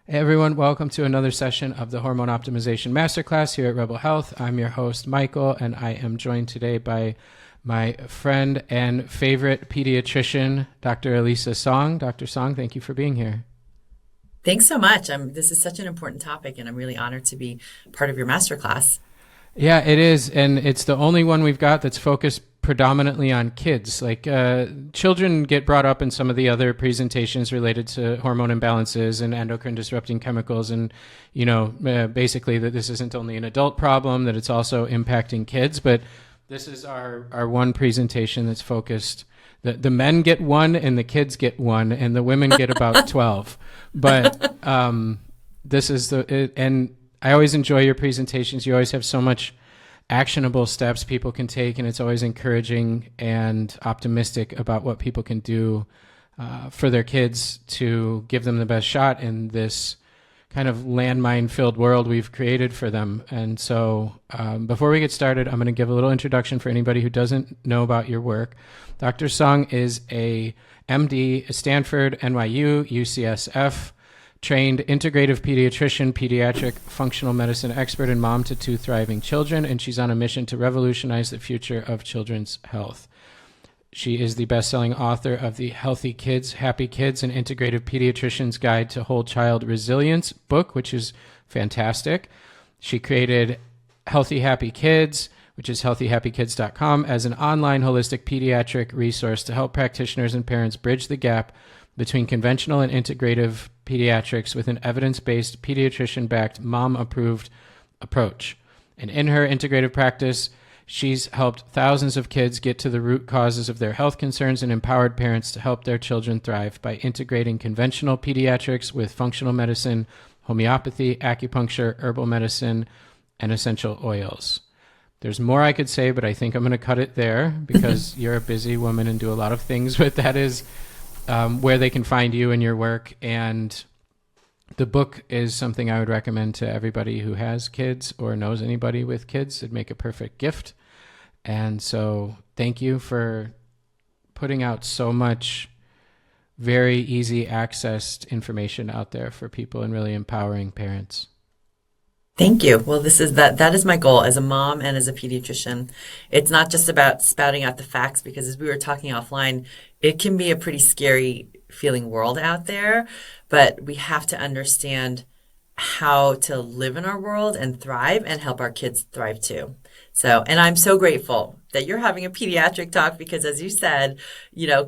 Hey everyone, welcome to another session of the Hormone Optimization Masterclass here at Rebel Health. I'm your host, Michael, and I am joined today by my friend and favorite pediatrician, Dr. Elisa Song. Dr. Song, thank you for being here. Thanks so much. This is such an important topic, and I'm really honored to be part of your masterclass. Yeah, it is, and it's the only one we've got that's focused predominantly on kids. Children get brought up in some of the other presentations related to hormone imbalances and endocrine disrupting chemicals, and basically that this isn't only an adult problem, that it's also impacting kids. But this is our one presentation that's focused. The men get one, and the kids get one, and the women get about 12. But this is and I always enjoy your presentations. You always have so much actionable steps people can take, and it's always encouraging and optimistic about what people can do for their kids to give them the best shot in this kind of landmine-filled world we've created for them. And so before we get started, I'm going to give a little introduction for anybody who doesn't know about your work. Dr. Song is a MD, Stanford, NYU, UCSF, trained integrative pediatrician, pediatric functional medicine expert, and mom to two thriving children, and she's on a mission to revolutionize the future of children's health. She is the best-selling author of the Healthy Kids, Happy Kids, and Integrative Pediatrician's Guide to Whole Child Resilience book, which is fantastic. She created Healthy Happy Kids, which is healthyhappykids.com, as an online holistic pediatric resource to help practitioners and parents bridge the gap between conventional and integrative pediatrics with an evidence-based, pediatrician-backed, mom-approved approach. And in her integrative practice, she's helped thousands of kids get to the root causes of their health concerns and empowered parents to help their children thrive by integrating conventional pediatrics with functional medicine, homeopathy, acupuncture, herbal medicine, and essential oils. There's more I could say, but I think I'm going to cut it there because you're a busy woman and do a lot of things, but that is where they can find you and your work. And the book is something I would recommend to everybody who has kids or knows anybody with kids. It'd make a perfect gift. And so thank you for putting out so much very easy accessed information out there for people and really empowering parents. Thank you. Well, that is my goal as a mom and as a pediatrician. It's not just about spouting out the facts, because as we were talking offline, it can be a pretty scary feeling world out there, but we have to understand how to live in our world and thrive and help our kids thrive too. And I'm so grateful that you're having a pediatric talk, because as you said,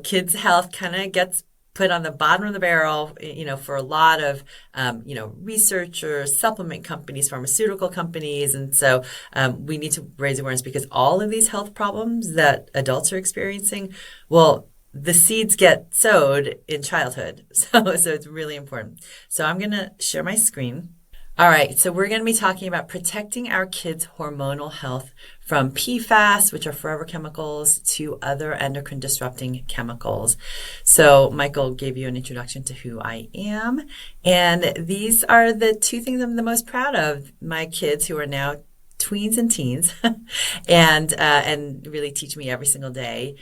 kids' health kind of gets put on the bottom of the barrel, for a lot of, researchers, supplement companies, pharmaceutical companies. And so we need to raise awareness, because all of these health problems that adults are experiencing, well, the seeds get sowed in childhood. So it's really important. So I'm going to share my screen. All right, so we're going to be talking about protecting our kids' hormonal health from PFAS, which are forever chemicals, to other endocrine disrupting chemicals. So Michael gave you an introduction to who I am, and these are the two things I'm the most proud of. My kids, who are now tweens and teens, and really teach me every single day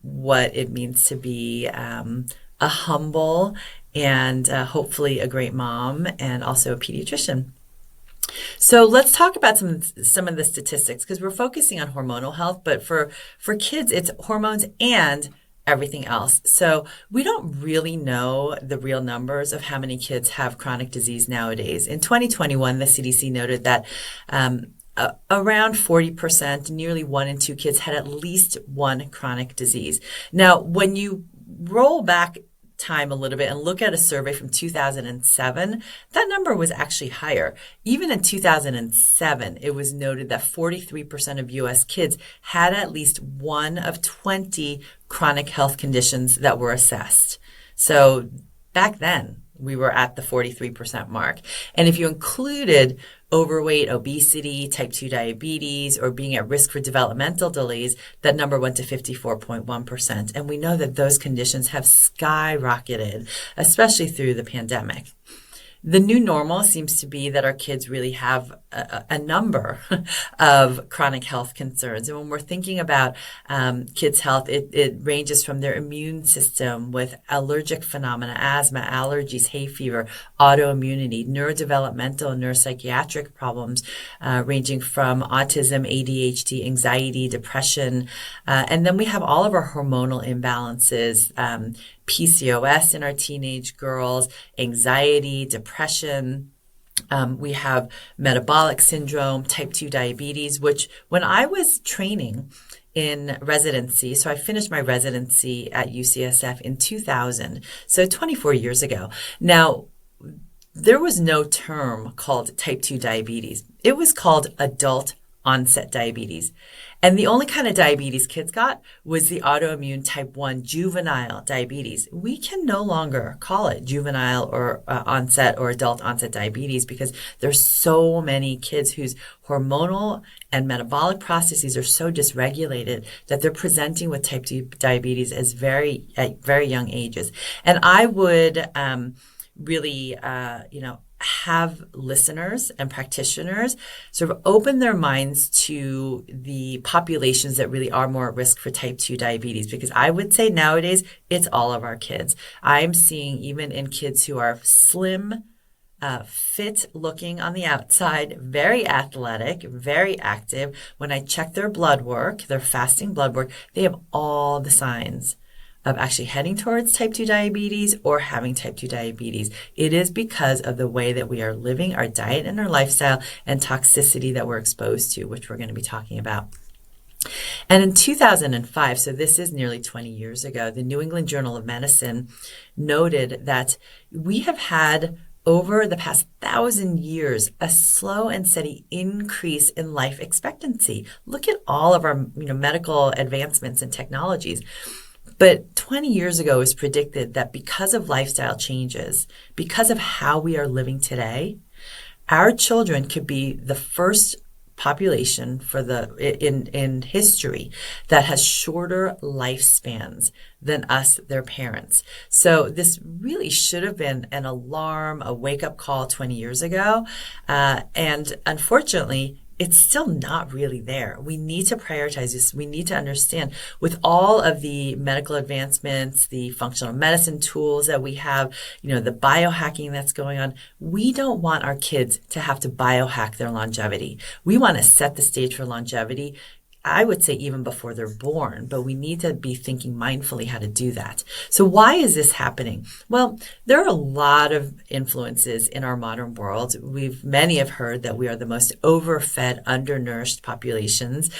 what it means to be a humble and hopefully a great mom, and also a pediatrician. So let's talk about some of the statistics, because we're focusing on hormonal health, but for kids, it's hormones and everything else. So we don't really know the real numbers of how many kids have chronic disease nowadays. In 2021, the CDC noted that around 40%, nearly 1 in 2 kids had at least one chronic disease. Now, when you roll back time a little bit and look at a survey from 2007, that number was actually higher. Even in 2007, it was noted that 43% of U.S. kids had at least one of 20 chronic health conditions that were assessed. So back then, we were at the 43% mark. And if you included overweight, obesity, type 2 diabetes, or being at risk for developmental delays, that number went to 54.1%. And we know that those conditions have skyrocketed, especially through the pandemic. The new normal seems to be that our kids really have a number of chronic health concerns. And when we're thinking about kids' health, it ranges from their immune system with allergic phenomena, asthma, allergies, hay fever, autoimmunity, neurodevelopmental and neuropsychiatric problems, ranging from autism, ADHD, anxiety, depression. And then we have all of our hormonal imbalances, PCOS in our teenage girls, anxiety, depression. We have metabolic syndrome, type 2 diabetes, which when I was training in residency, so I finished my residency at UCSF in 2000, so 24 years ago. Now, there was no term called type 2 diabetes. It was called adult onset diabetes. And the only kind of diabetes kids got was the autoimmune type 1 juvenile diabetes. We can no longer call it juvenile or onset or adult onset diabetes because there's so many kids whose hormonal and metabolic processes are so dysregulated that they're presenting with type 2 diabetes at very young ages. And I would really, have listeners and practitioners sort of open their minds to the populations that really are more at risk for type 2 diabetes, because I would say nowadays it's all of our kids. I'm seeing even in kids who are slim, fit looking on the outside, very athletic, very active. When I check their blood work, their fasting blood work, they have all the signs of actually heading towards type 2 diabetes or having type 2 diabetes. It is because of the way that we are living, our diet and our lifestyle, and toxicity that we're exposed to, which we're going to be talking about. And in 2005, so this is nearly 20 years ago, the New England Journal of Medicine noted that we have had over the past 1,000 years, a slow and steady increase in life expectancy. Look at all of our medical advancements and technologies. But 20 years ago, it was predicted that because of lifestyle changes, because of how we are living today, our children could be the first population in history that has shorter lifespans than us, their parents. So this really should have been an alarm, a wake-up call 20 years ago. And unfortunately, it's still not really there. We need to prioritize this. We need to understand with all of the medical advancements, the functional medicine tools that we have, the biohacking that's going on, we don't want our kids to have to biohack their longevity. We want to set the stage for longevity, I would say even before they're born, but we need to be thinking mindfully how to do that. So why is this happening? Well, there are a lot of influences in our modern world. Many have heard that we are the most overfed, undernourished populations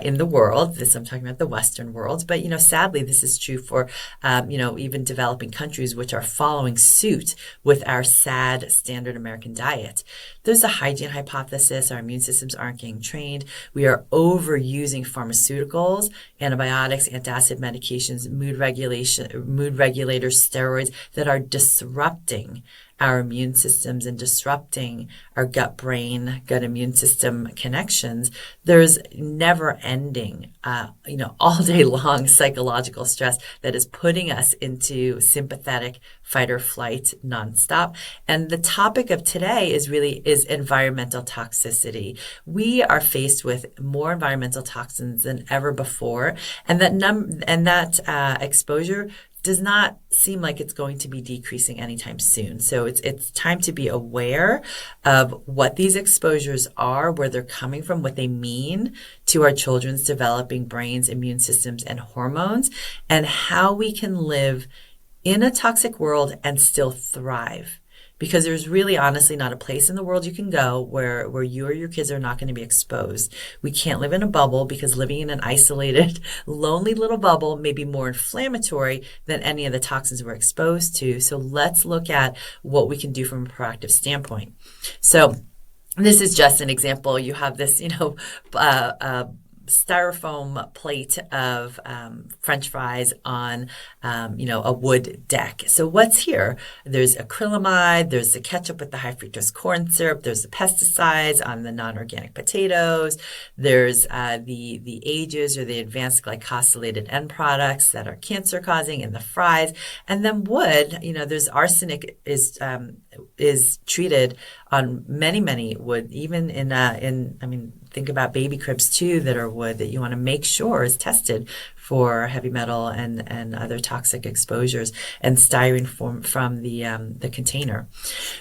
in the world. I'm talking about the Western world, but sadly, this is true for even developing countries which are following suit with our sad standard American diet. There's a hygiene hypothesis. Our immune systems aren't getting trained. We are overusing pharmaceuticals, antibiotics, antacid medications, mood regulators, steroids that are disrupting our immune systems and disrupting our gut-brain, gut-immune system connections. There's never-ending, all-day-long psychological stress that is putting us into sympathetic fight or flight nonstop. And the topic of today is environmental toxicity. We are faced with more environmental toxins than ever before, and that exposure does not seem like it's going to be decreasing anytime soon. So it's time to be aware of what these exposures are, where they're coming from, what they mean to our children's developing brains, immune systems, and hormones, and how we can live in a toxic world and still thrive. Because there's really honestly not a place in the world you can go where you or your kids are not going to be exposed. We can't live in a bubble because living in an isolated, lonely little bubble may be more inflammatory than any of the toxins we're exposed to. So let's look at what we can do from a proactive standpoint. So this is just an example. You have this, styrofoam plate of French fries on, a wood deck. So what's here? There's acrylamide, there's the ketchup with the high fructose corn syrup, there's the pesticides on the non-organic potatoes, there's the ages or the advanced glycosylated end products that are cancer causing in the fries, and then wood, there's arsenic is is treated on many wood, even think about baby cribs too that are wood that you want to make sure is tested for heavy metal and other toxic exposures, and styrene from the container.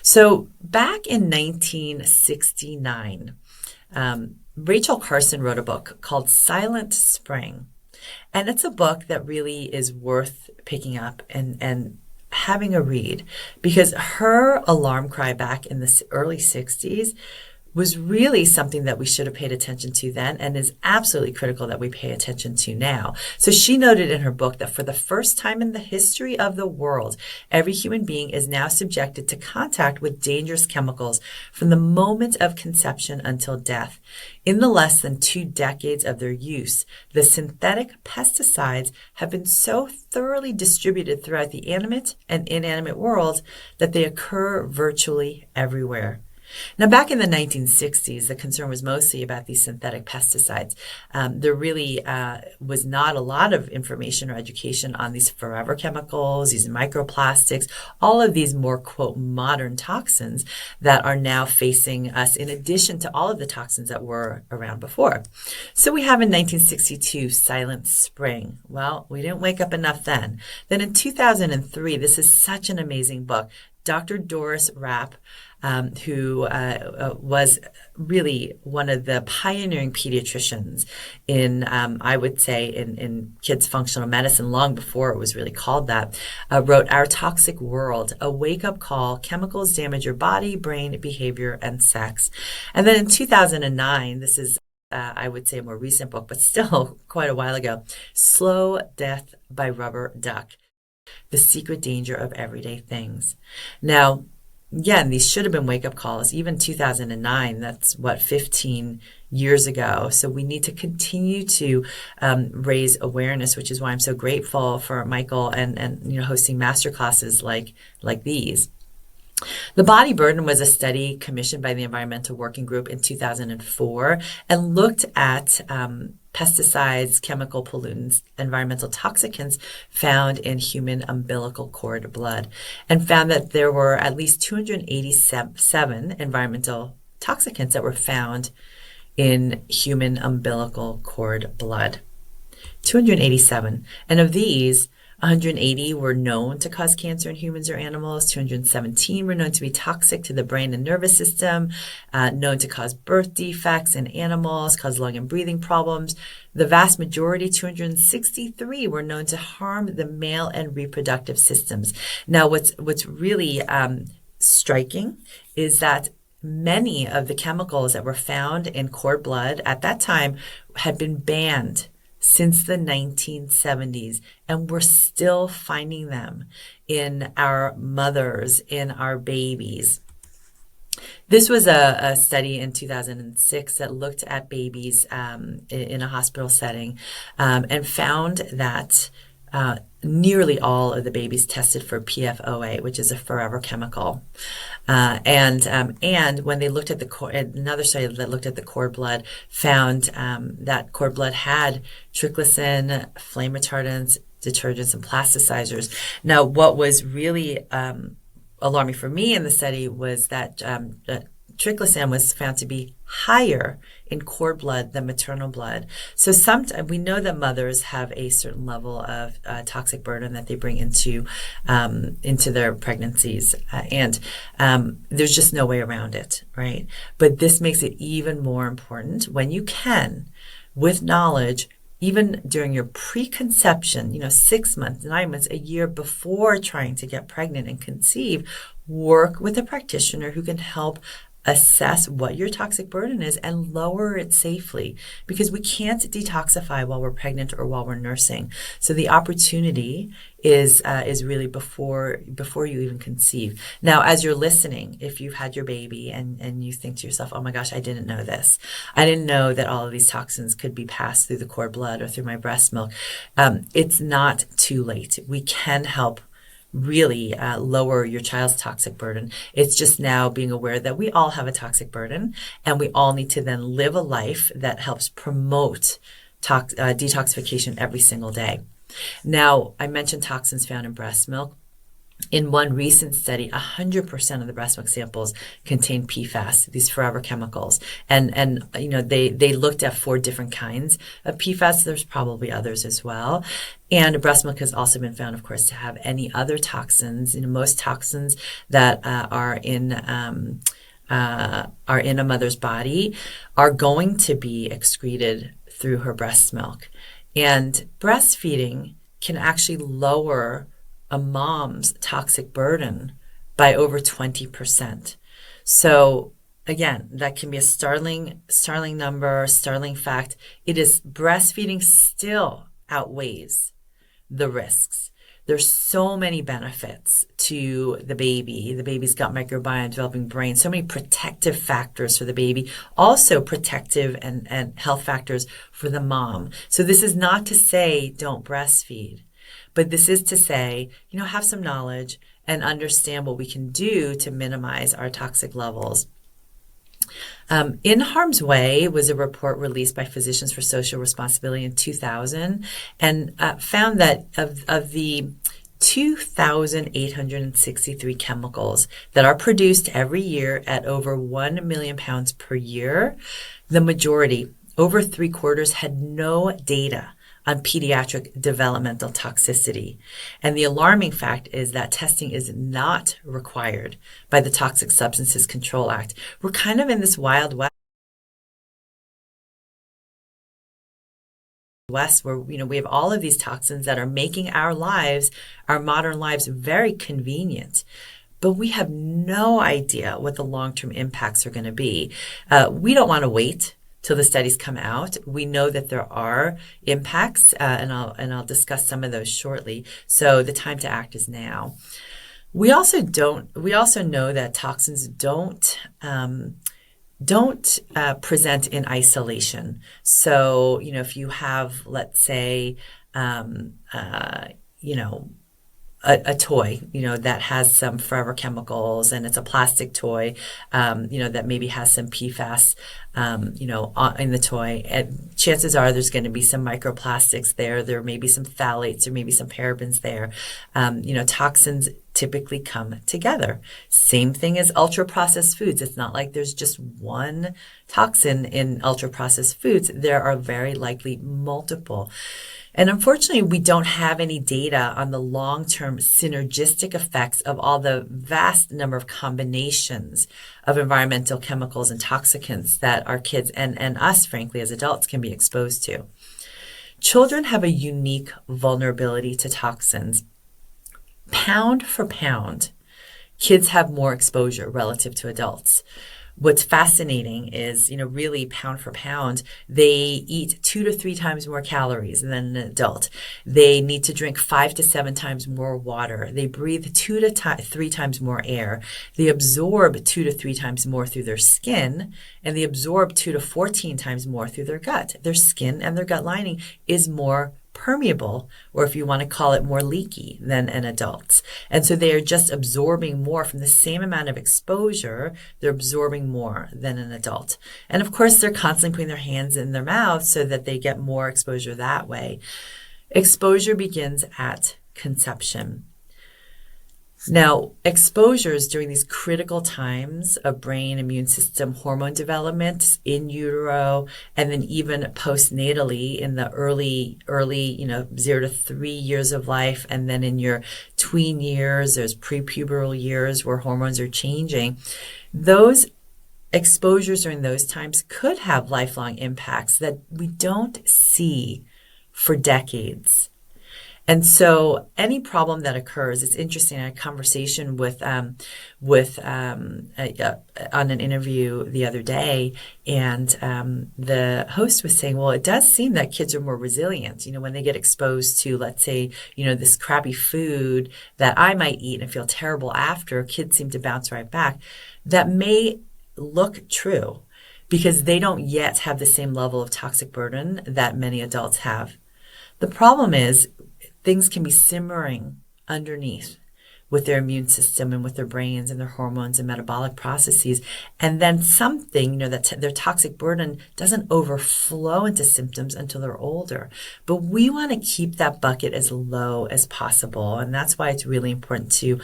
So back in 1969, Rachel Carson wrote a book called Silent Spring. And it's a book that really is worth picking up and having a read, because her alarm cry back in the early 60s was really something that we should have paid attention to then, and is absolutely critical that we pay attention to now. So she noted in her book that for the first time in the history of the world, every human being is now subjected to contact with dangerous chemicals from the moment of conception until death. In the less than 2 decades of their use, the synthetic pesticides have been so thoroughly distributed throughout the animate and inanimate world that they occur virtually everywhere. Now, back in the 1960s, the concern was mostly about these synthetic pesticides. There really was not a lot of information or education on these forever chemicals, these microplastics, all of these more, quote, modern toxins that are now facing us, in addition to all of the toxins that were around before. So we have in 1962, Silent Spring. Well, we didn't wake up enough then. Then in 2003, this is such an amazing book, Dr. Doris Rapp, who was really one of the pioneering pediatricians in, I would say, in kids' functional medicine, long before it was really called that, wrote Our Toxic World, a wake-up call, chemicals damage your body, brain, behavior, and sex. And then in 2009, this is I would say a more recent book, but still quite a while ago, Slow Death by Rubber Duck, The Secret Danger of Everyday Things. Now, again, these should have been wake-up calls. Even 2009, that's 15 years ago. So we need to continue to raise awareness, which is why I'm so grateful for Michael and hosting masterclasses like these. The Body Burden was a study commissioned by the Environmental Working Group in 2004 and looked at pesticides, chemical pollutants, environmental toxicants found in human umbilical cord blood, and found that there were at least 287 environmental toxicants that were found in human umbilical cord blood. 287. And of these, 180 were known to cause cancer in humans or animals. 217 were known to be toxic to the brain and nervous system, known to cause birth defects in animals, cause lung and breathing problems. The vast majority, 263, were known to harm the male and reproductive systems. Now, what's really striking is that many of the chemicals that were found in cord blood at that time had been banned since the 1970s, and we're still finding them in our mothers, in our babies. This was a study in 2006 that looked at babies in a hospital setting and found that nearly all of the babies tested for PFOA, which is a forever chemical. And when they looked at another study that looked at the cord blood found that cord blood had triclosan, flame retardants, detergents, and plasticizers. Now, what was really alarming for me in the study was that triclosan was found to be higher in cord blood than maternal blood. So we know that mothers have a certain level of toxic burden that they bring into their pregnancies, and there's just no way around it, right? But this makes it even more important when you can, with knowledge, even during your preconception, 6 months, 9 months, a year before trying to get pregnant and conceive, work with a practitioner who can help assess what your toxic burden is and lower it safely, because we can't detoxify while we're pregnant or while we're nursing. So the opportunity is really before you even conceive. Now, as you're listening, if you've had your baby and you think to yourself, oh my gosh, I didn't know this. I didn't know that all of these toxins could be passed through the cord blood or through my breast milk. It's not too late. We can help really lower your child's toxic burden. It's just now being aware that we all have a toxic burden, and we all need to then live a life that helps promote detoxification every single day. Now, I mentioned toxins found in breast milk. In one recent study, 100% of the breast milk samples contained PFAS, these forever chemicals. And they looked at 4 different kinds of PFAS. There's probably others as well. And breast milk has also been found, of course, to have any other toxins. Most toxins that are in a mother's body are going to be excreted through her breast milk. And breastfeeding can actually lower a mom's toxic burden by over 20%. So again, that can be a startling number, startling fact. It is breastfeeding still outweighs the risks. There's so many benefits to the baby, the baby's gut microbiome, developing brain, so many protective factors for the baby, also protective and health factors for the mom. So this is not to say don't breastfeed. But this is to say, have some knowledge and understand what we can do to minimize our toxic levels. In Harm's Way was a report released by Physicians for Social Responsibility in 2000 and found that of the 2,863 chemicals that are produced every year at over 1 million pounds per year, the majority, over 3/4, had no data on pediatric developmental toxicity. And the alarming fact is that testing is not required by the Toxic Substances Control Act. We're kind of in this wild west where we have all of these toxins that are making our modern lives very convenient. But we have no idea what the long-term impacts are going to be. We don't want to wait till the studies come out. We know that there are impacts, and I'll discuss some of those shortly. So the time to act is now. We also know that toxins don't present in isolation. So if you have, let's say, a toy, that has some forever chemicals and it's a plastic toy, that maybe has some PFAS, in the toy. And chances are there's going to be some microplastics there. There may be some phthalates, there may be some parabens there. Toxins typically come together. Same thing as ultra-processed foods. It's not like there's just one toxin in ultra-processed foods. There are very likely multiple. And unfortunately, we don't have any data on the long-term synergistic effects of all the vast number of combinations of environmental chemicals and toxicants that our kids and us, frankly, as adults can be exposed to. Children have a unique vulnerability to toxins. Pound for pound, kids have more exposure relative to adults. What's fascinating is, really pound for pound, they eat 2 to 3 times more calories than an adult. They need to drink 5 to 7 times more water. They breathe 2 to 3 times more air. They absorb 2 to 3 times more through their skin, and they absorb 2 to 14 times more through their gut. Their skin and their gut lining is more permeable, or if you want to call it, more leaky than an adult's. And so they are just absorbing more from the same amount of exposure. They're absorbing more than an adult. And of course, they're constantly putting their hands in their mouth so that they get more exposure that way. Exposure begins at conception. Now, exposures during these critical times of brain, immune system, hormone development in utero, and then even postnatally in the early, 0 to 3 years of life, and then in your tween years, there's prepubertal years where hormones are changing. Those exposures during those times could have lifelong impacts that we don't see for decades. And so any problem that occurs, it's interesting. I had a conversation on an interview the other day, and the host was saying, well, it does seem that kids are more resilient, when they get exposed to, let's say, this crappy food that I might eat and feel terrible after, kids seem to bounce right back. That may look true because they don't yet have the same level of toxic burden that many adults have. The problem is, things can be simmering underneath with their immune system and with their brains and their hormones and metabolic processes. And then something, that their toxic burden doesn't overflow into symptoms until they're older. But we want to keep that bucket as low as possible. And that's why it's really important to,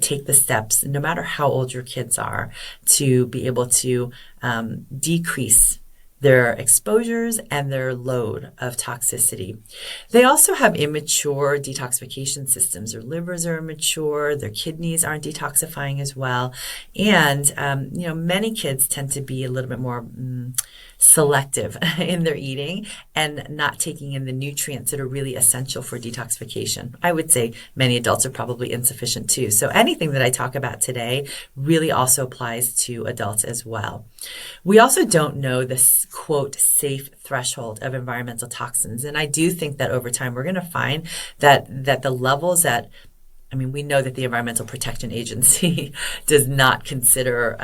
take the steps, no matter how old your kids are, to be able to decrease their exposures and their load of toxicity. They also have immature detoxification systems. Their livers are immature, their kidneys aren't detoxifying as well. And, many kids tend to be a little bit more selective in their eating and not taking in the nutrients that are really essential for detoxification. I would say many adults are probably insufficient too. So anything that I talk about today really also applies to adults as well. We also don't know the quote safe threshold of environmental toxins. And I do think that over time we're going to find that the levels we know that the Environmental Protection Agency does not consider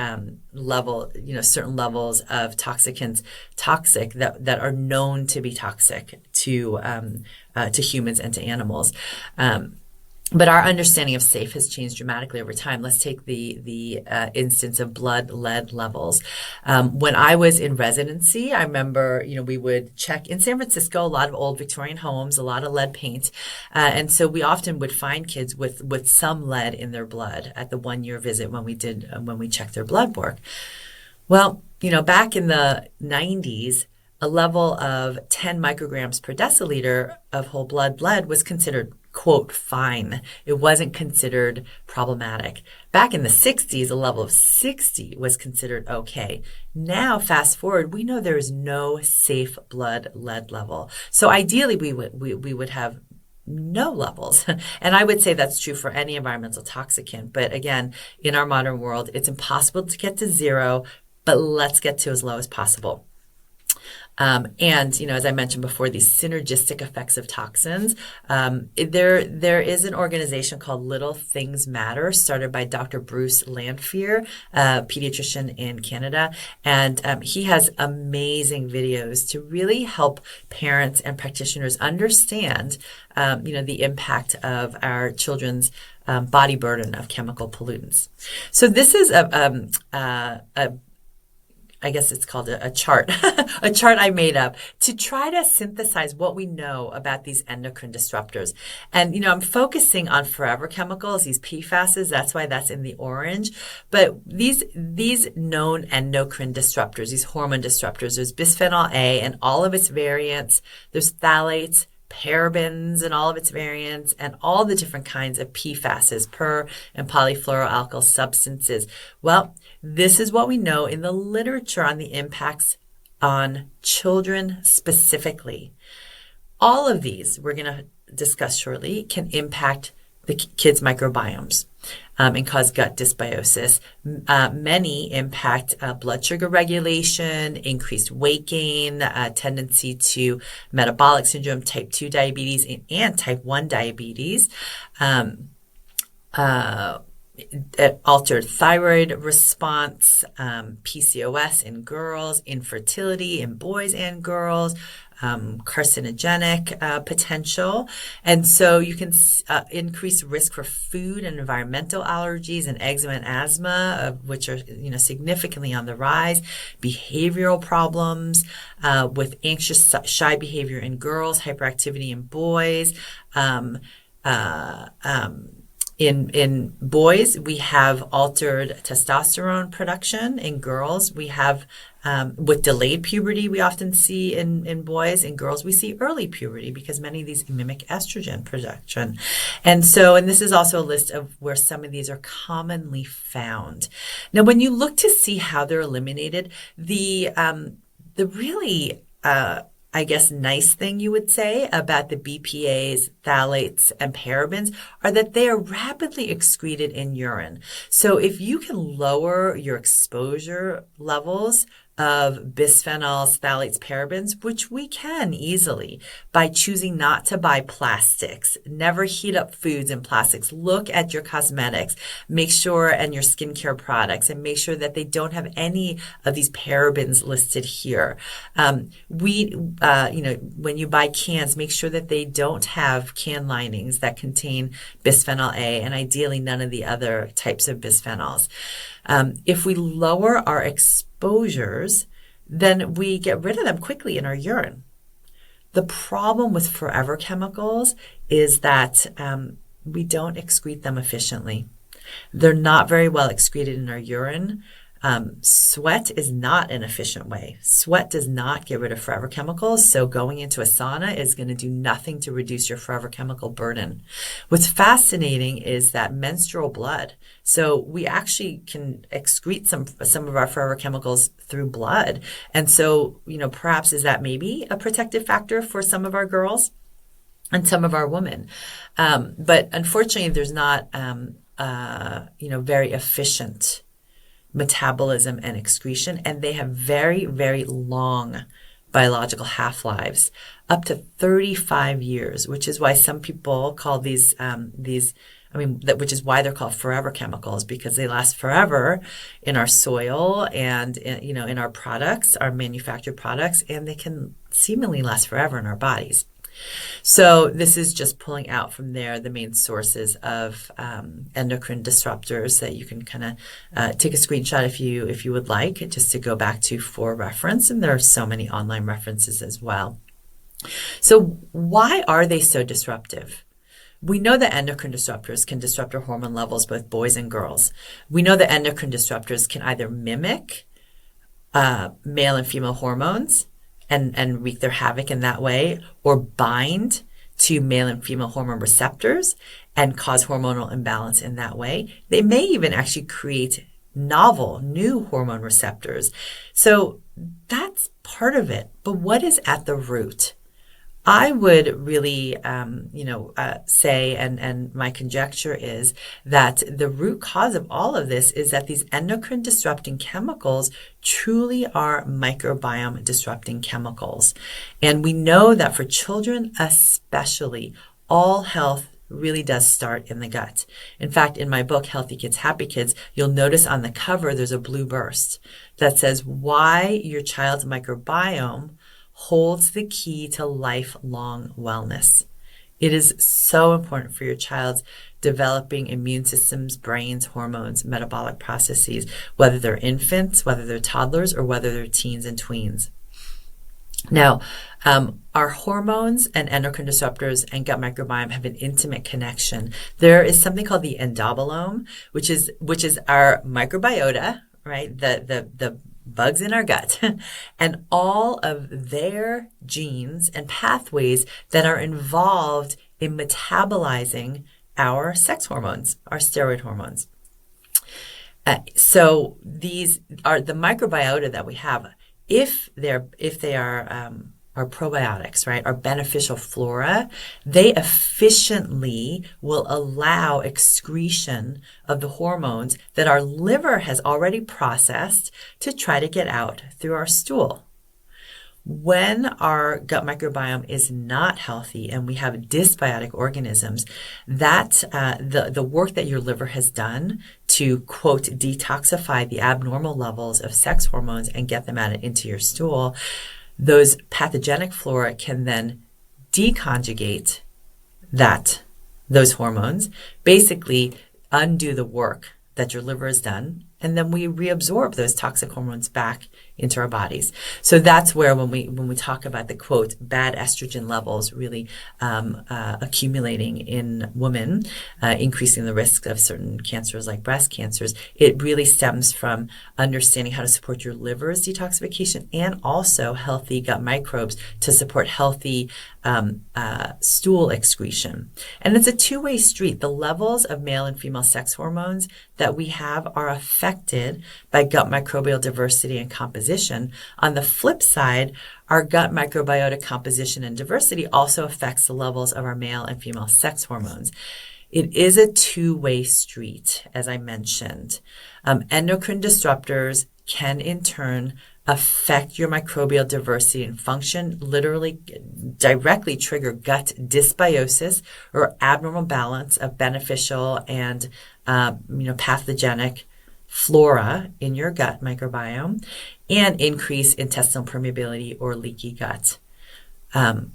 certain levels of toxicants toxic that are known to be toxic to humans and to animals. But our understanding of safe has changed dramatically over time. Let's take the instance of blood lead levels. When I was in residency, I remember, we would check in San Francisco, a lot of old Victorian homes, a lot of lead paint. And so we often would find kids with some lead in their blood at the 1-year visit when we checked their blood work. Well, back in the 90s, a level of 10 micrograms per deciliter of whole blood lead was considered quote, fine. It wasn't considered problematic. Back in the 60s, a level of 60 was considered okay. Now, fast forward, we know there is no safe blood lead level. So ideally, we would have no levels. And I would say that's true for any environmental toxicant. But again, in our modern world, it's impossible to get to zero, but let's get to as low as possible. As I mentioned before, these synergistic effects of toxins, there is an organization called Little Things Matter, started by Dr. Bruce Lanphier, a pediatrician in Canada. And he has amazing videos to really help parents and practitioners understand, the impact of our children's body burden of chemical pollutants. So this is I guess it's called a chart, a chart I made up to try to synthesize what we know about these endocrine disruptors. And, I'm focusing on forever chemicals, these PFASs, that's why that's in the orange. But these known endocrine disruptors, these hormone disruptors, there's bisphenol A and all of its variants, there's phthalates, parabens and all of its variants, and all the different kinds of PFASs, per and polyfluoroalkyl substances. Well, this is what we know in the literature on the impacts on children specifically. All of these, we're going to discuss shortly, can impact the kids' microbiomes and cause gut dysbiosis. Many impact blood sugar regulation, increased weight gain, tendency to metabolic syndrome, type 2 diabetes, and type 1 diabetes. Altered thyroid response, PCOS in girls, infertility in boys and girls, carcinogenic potential. And so you can increase risk for food and environmental allergies and eczema and asthma, which are significantly on the rise. Behavioral problems with anxious, shy behavior in girls, hyperactivity in boys. In boys, we have altered testosterone production. In girls, we have, with delayed puberty, we often see in boys. In girls, we see early puberty because many of these mimic estrogen production. And this is also a list of where some of these are commonly found. Now, when you look to see how they're eliminated, the really nice thing you would say about the BPAs, phthalates, and parabens are that they are rapidly excreted in urine. So if you can lower your exposure levels of bisphenols, phthalates, parabens, which we can easily by choosing not to buy plastics. Never heat up foods in plastics. Look at your cosmetics, make sure, and your skincare products, and make sure that they don't have any of these parabens listed here. When you buy cans, make sure that they don't have can linings that contain bisphenol A, and ideally none of the other types of bisphenols. If we lower our exposures, then we get rid of them quickly in our urine. The problem with forever chemicals is that we don't excrete them efficiently. They're not very well excreted in our urine. Sweat is not an efficient way. Sweat does not get rid of forever chemicals, so going into a sauna is going to do nothing to reduce your forever chemical burden. What's fascinating is that menstrual blood. So we actually can excrete some of our forever chemicals through blood. And so, perhaps is that maybe a protective factor for some of our girls and some of our women. But unfortunately, there's not, very efficient metabolism and excretion, and they have very, very long biological half-lives, up to 35 years, which is why some people call which is why they're called forever chemicals, because they last forever in our soil and, in our products, our manufactured products, and they can seemingly last forever in our bodies. So this is just pulling out from there the main sources of endocrine disruptors that you can kind of take a screenshot if you would like, just to go back to for reference. And there are so many online references as well. So why are they so disruptive? We know that endocrine disruptors can disrupt our hormone levels, both boys and girls. We know that endocrine disruptors can either mimic male and female hormones and wreak their havoc in that way, or bind to male and female hormone receptors and cause hormonal imbalance in that way. They may even actually create novel, new hormone receptors. So that's part of it. But what is at the root? I would really, say, and my conjecture is that the root cause of all of this is that these endocrine disrupting chemicals truly are microbiome disrupting chemicals. And we know that for children especially, all health really does start in the gut. In fact, in my book, Healthy Kids, Happy Kids, you'll notice on the cover there's a blue burst that says why your child's microbiome holds the key to lifelong wellness. It is so important for your child's developing immune systems, brains, hormones, metabolic processes, whether they're infants, whether they're toddlers, or whether they're teens and tweens. Now, our hormones and endocrine disruptors and gut microbiome have an intimate connection. There is something called the endobolome, which is our microbiota, right? The bugs in our gut, and all of their genes and pathways that are involved in metabolizing our sex hormones, our steroid hormones. So these are the microbiota that we have. If they are probiotics, right, are beneficial flora, they efficiently will allow excretion of the hormones that our liver has already processed to try to get out through our stool. When our gut microbiome is not healthy and we have dysbiotic organisms, that the work that your liver has done to, quote, detoxify the abnormal levels of sex hormones and get them out into your stool, those pathogenic flora can then deconjugate those hormones, basically undo the work that your liver has done, and then we reabsorb those toxic hormones back into our bodies. So that's where when we talk about the, quote, bad estrogen levels really accumulating in women, increasing the risk of certain cancers like breast cancers, it really stems from understanding how to support your liver's detoxification and also healthy gut microbes to support healthy stool excretion. And it's a two-way street. The levels of male and female sex hormones that we have are affected by gut microbial diversity and composition. On the flip side, our gut microbiota composition and diversity also affects the levels of our male and female sex hormones. It is a two-way street, as I mentioned. Endocrine disruptors can in turn affect your microbial diversity and function, literally directly trigger gut dysbiosis or abnormal balance of beneficial and pathogenic flora in your gut microbiome, and increase intestinal permeability or leaky gut. And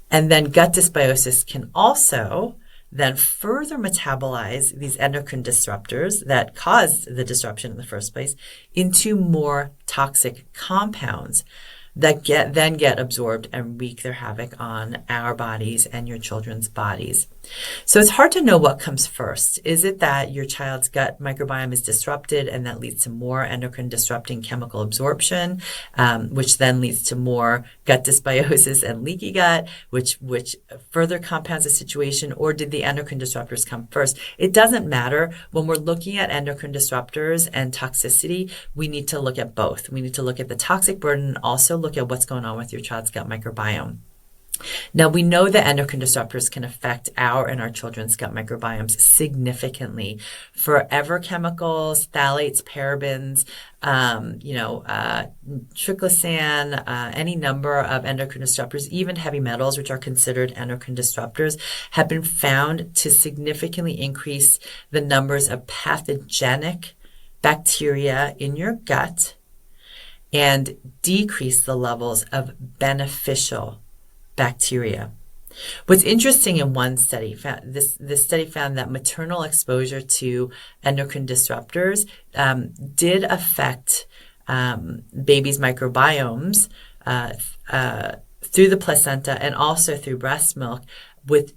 then gut dysbiosis can also then further metabolize these endocrine disruptors that caused the disruption in the first place into more toxic compounds that get absorbed and wreak their havoc on our bodies and your children's bodies. So it's hard to know what comes first. Is it that your child's gut microbiome is disrupted and that leads to more endocrine disrupting chemical absorption, which then leads to more gut dysbiosis and leaky gut, which further compounds the situation, or did the endocrine disruptors come first? It doesn't matter. When we're looking at endocrine disruptors and toxicity, we need to look at both. We need to look at the toxic burden and also look at what's going on with your child's gut microbiome. Now, we know that endocrine disruptors can affect our and our children's gut microbiomes significantly. Forever chemicals, phthalates, parabens, triclosan, any number of endocrine disruptors, even heavy metals, which are considered endocrine disruptors, have been found to significantly increase the numbers of pathogenic bacteria in your gut and decrease the levels of beneficial bacteria. What's interesting in one study, this study found that maternal exposure to endocrine disruptors did affect babies' microbiomes through the placenta and also through breast milk, with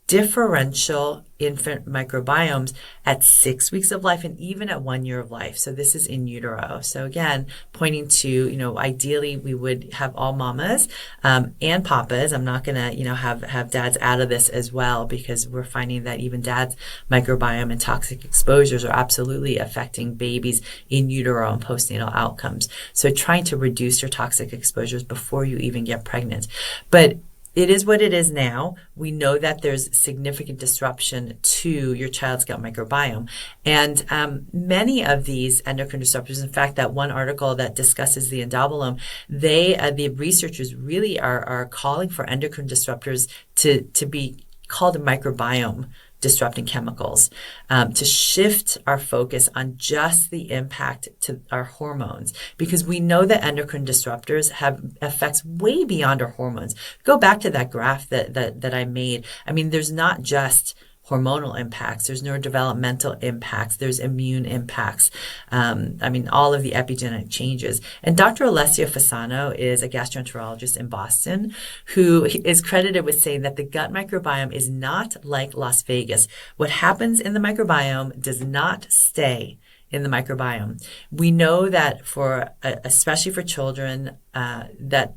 differential infant microbiomes at 6 weeks of life and even at 1 year of life. So this is in utero. So again, pointing to, ideally we would have all mamas and papas. I'm not going to, have dads out of this as well, because we're finding that even dad's microbiome and toxic exposures are absolutely affecting babies in utero and postnatal outcomes. So trying to reduce your toxic exposures before you even get pregnant. But it is what it is now. We know that there's significant disruption to your child's gut microbiome. And many of these endocrine disruptors, in fact, that one article that discusses the endobolome, the researchers really are calling for endocrine disruptors to be called microbiome disrupting chemicals, to shift our focus on just the impact to our hormones, because we know that endocrine disruptors have effects way beyond our hormones. Go back to that graph that I made. I mean, there's not just hormonal impacts, there's neurodevelopmental impacts, there's immune impacts, all of the epigenetic changes. And Dr. Alessio Fasano is a gastroenterologist in Boston who is credited with saying that the gut microbiome is not like Las Vegas. What happens in the microbiome does not stay in the microbiome. We know that especially for children, that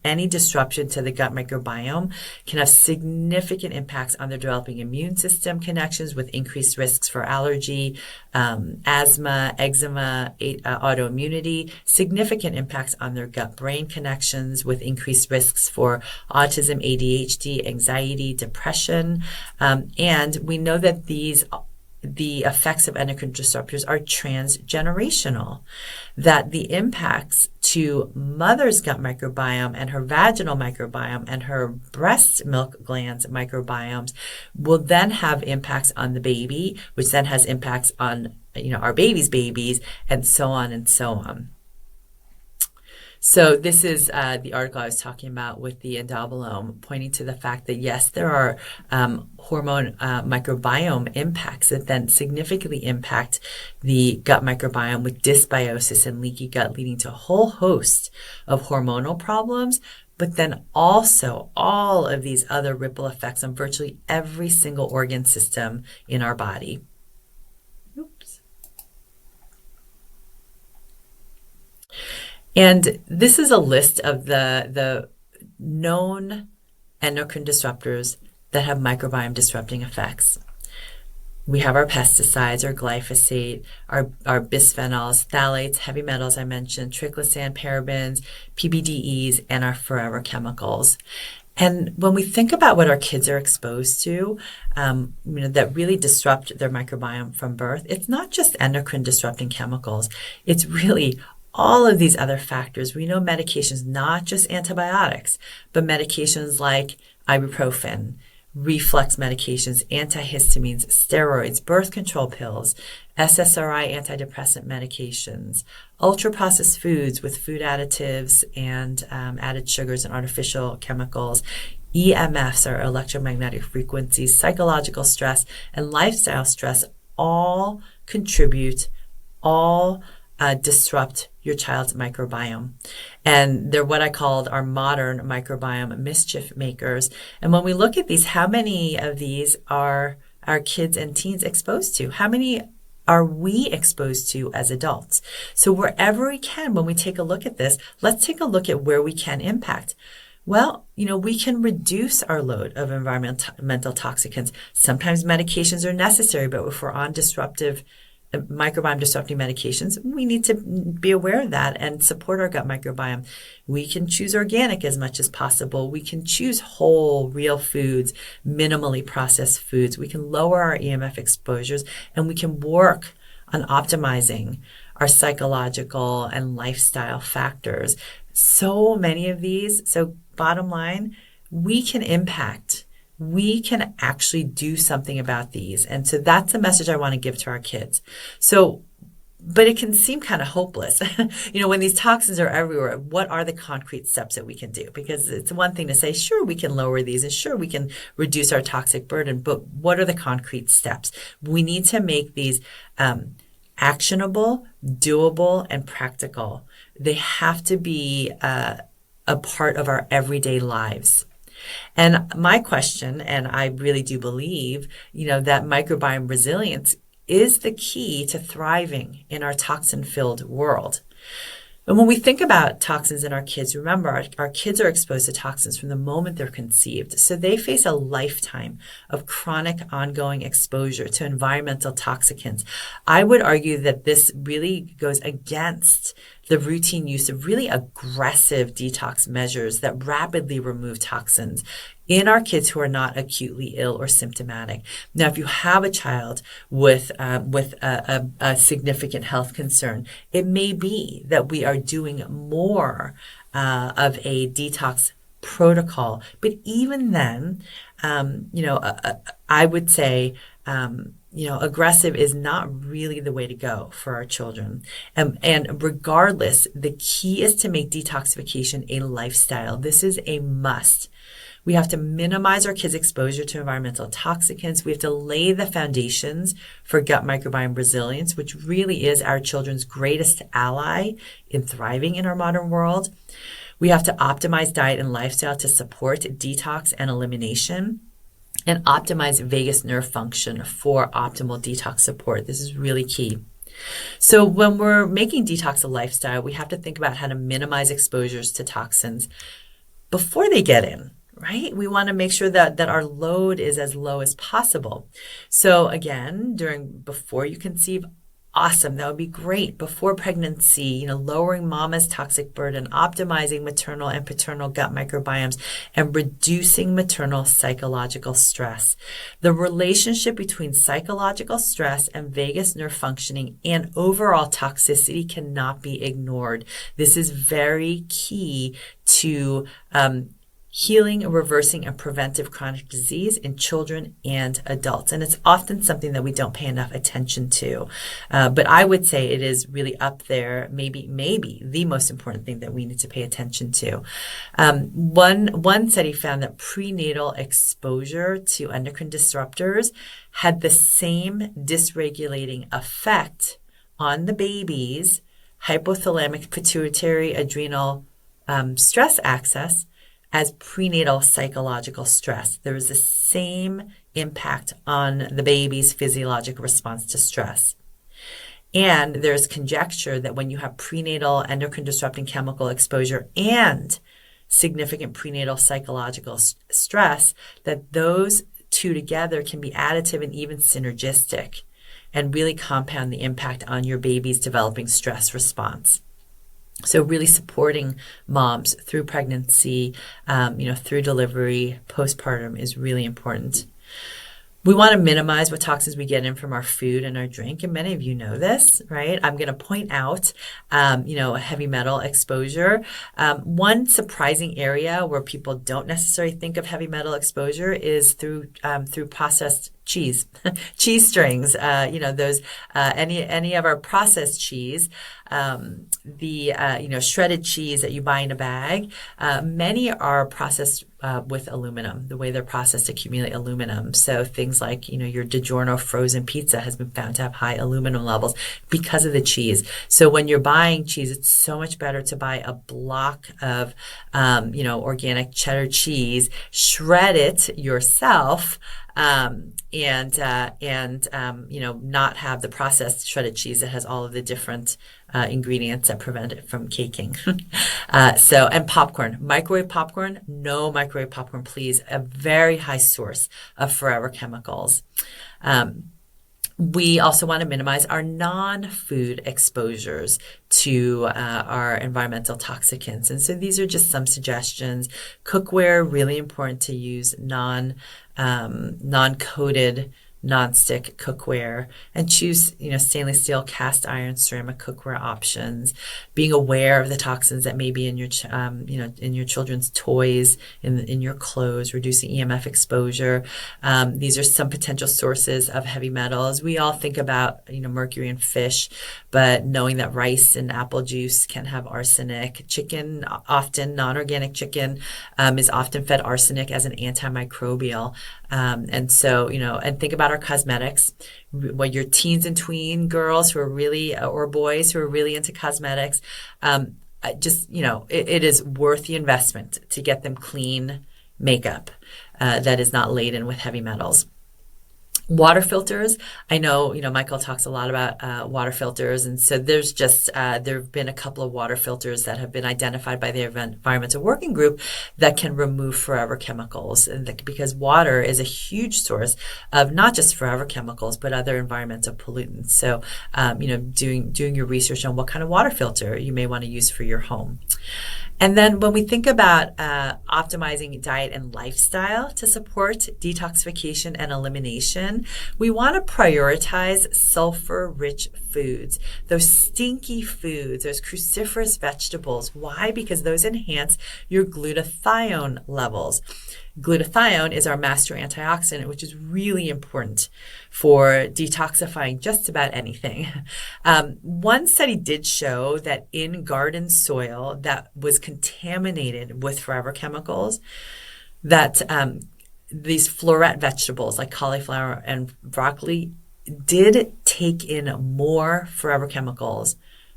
any disruption to the gut microbiome can have significant impacts on their developing immune system connections, with increased risks for allergy, asthma, eczema, autoimmunity, significant impacts on their gut-brain connections, with increased risks for autism, ADHD, anxiety, depression. And we know that the effects of endocrine disruptors are transgenerational, that the impacts to mother's gut microbiome and her vaginal microbiome and her breast milk glands microbiomes will then have impacts on the baby, which then has impacts on our baby's babies, and so on and so on. So this is the article I was talking about with the endobolome, pointing to the fact that, yes, there are hormone microbiome impacts that then significantly impact the gut microbiome, with dysbiosis and leaky gut leading to a whole host of hormonal problems, but then also all of these other ripple effects on virtually every single organ system in our body. Oops. And this is a list of the known endocrine disruptors that have microbiome disrupting effects. We have our pesticides, our glyphosate, our bisphenols, phthalates, heavy metals I mentioned, triclosan, parabens, PBDEs, and our forever chemicals. And when we think about what our kids are exposed to, that really disrupt their microbiome from birth, it's not just endocrine disrupting chemicals. It's really all of these other factors. We know medications, not just antibiotics, but medications like ibuprofen, reflux medications, antihistamines, steroids, birth control pills, SSRI antidepressant medications, ultra-processed foods with food additives and added sugars and artificial chemicals, EMFs, or electromagnetic frequencies, psychological stress, and lifestyle stress all contribute, all disrupt your child's microbiome. And they're what I called our modern microbiome mischief makers. And when we look at these, how many of these are our kids and teens exposed to? How many are we exposed to as adults? So wherever we can, when we take a look at this, let's take a look at where we can impact. Well, we can reduce our load of environmental toxicants. Sometimes medications are necessary, but if we're on microbiome disrupting medications, we need to be aware of that and support our gut microbiome. We can choose organic as much as possible. We can choose whole, real foods, minimally processed foods. We can lower our EMF exposures, and we can work on optimizing our psychological and lifestyle factors. So many of these. So bottom line, we can impact. We can actually do something about these. And so that's the message I want to give to our kids. So, but it can seem kind of hopeless. When these toxins are everywhere, what are the concrete steps that we can do? Because it's one thing to say, sure, we can lower these and sure, we can reduce our toxic burden, but what are the concrete steps? We need to make these actionable, doable, and practical. They have to be a part of our everyday lives. And my question, and I really do believe, that microbiome resilience is the key to thriving in our toxin-filled world. And when we think about toxins in our kids, remember, our kids are exposed to toxins from the moment they're conceived. So they face a lifetime of chronic ongoing exposure to environmental toxicants. I would argue that this really goes against the routine use of really aggressive detox measures that rapidly remove toxins in our kids who are not acutely ill or symptomatic. Now, if you have a child with a significant health concern, it may be that we are doing more of a detox protocol. But even then, I would say, aggressive is not really the way to go for our children. And regardless, the key is to make detoxification a lifestyle. This is a must. We have to minimize our kids' exposure to environmental toxicants. We have to lay the foundations for gut microbiome resilience, which really is our children's greatest ally in thriving in our modern world. We have to optimize diet and lifestyle to support detox and elimination, and optimize vagus nerve function for optimal detox support. This is really key. So when we're making detox a lifestyle, we have to think about how to minimize exposures to toxins before they get in, right? We want to make sure that our load is as low as possible. So again, before you conceive, awesome. That would be great. Before pregnancy, lowering mama's toxic burden, optimizing maternal and paternal gut microbiomes, and reducing maternal psychological stress. The relationship between psychological stress and vagus nerve functioning and overall toxicity cannot be ignored. This is very key to healing, reversing, and preventive chronic disease in children and adults. And it's often something that we don't pay enough attention to. But I would say it is really up there, maybe the most important thing that we need to pay attention to. One study found that prenatal exposure to endocrine disruptors had the same dysregulating effect on the baby's hypothalamic pituitary adrenal stress axis as prenatal psychological stress. There is the same impact on the baby's physiologic response to stress. And there's conjecture that when you have prenatal endocrine disrupting chemical exposure and significant prenatal psychological stress, that those two together can be additive and even synergistic and really compound the impact on your baby's developing stress response. So really supporting moms through pregnancy, through delivery, postpartum is really important. We want to minimize what toxins we get in from our food and our drink, and many of you know this, right? I'm going to point out, a heavy metal exposure. One surprising area where people don't necessarily think of heavy metal exposure is through processed cheese, cheese strings. Those any of our processed cheese, shredded cheese that you buy in a bag. Many are processed with aluminum. The way they're processed accumulate aluminum. So things like, your DiGiorno frozen pizza has been found to have high aluminum levels because of the cheese. So when you're buying cheese, it's so much better to buy a block of, organic cheddar cheese, shred it yourself, and not have the processed shredded cheese that has all of the different ingredients that prevent it from caking. And popcorn, microwave popcorn, no microwave popcorn, please. A very high source of forever chemicals. We also want to minimize our non-food exposures to our environmental toxicants. And so these are just some suggestions. Cookware, really important to use non-coated non-stick cookware, and choose stainless steel, cast iron, ceramic cookware options. Being aware of the toxins that may be in your in your children's toys, in your clothes, reducing EMF exposure. These are some potential sources of heavy metals. We all think about mercury in fish, but knowing that rice and apple juice can have arsenic. Chicken, often non-organic chicken, is often fed arsenic as an antimicrobial. And think about our cosmetics. When your teens and tween girls who are really, or boys who are really into cosmetics, it is worth the investment to get them clean makeup that is not laden with heavy metals. Water filters. I know, Michael talks a lot about water filters. And so there's there have been a couple of water filters that have been identified by the Environmental Working Group that can remove forever chemicals. And because water is a huge source of not just forever chemicals, but other environmental pollutants. So, doing your research on what kind of water filter you may want to use for your home. And then when we think about optimizing diet and lifestyle to support detoxification and elimination, we want to prioritize sulfur-rich foods, those stinky foods, those cruciferous vegetables. Why? Because those enhance your glutathione levels. Glutathione is our master antioxidant, which is really important for detoxifying just about anything. One study did show that in garden soil that was contaminated with forever chemicals, that these floret vegetables like cauliflower and broccoli did take in more forever chemicals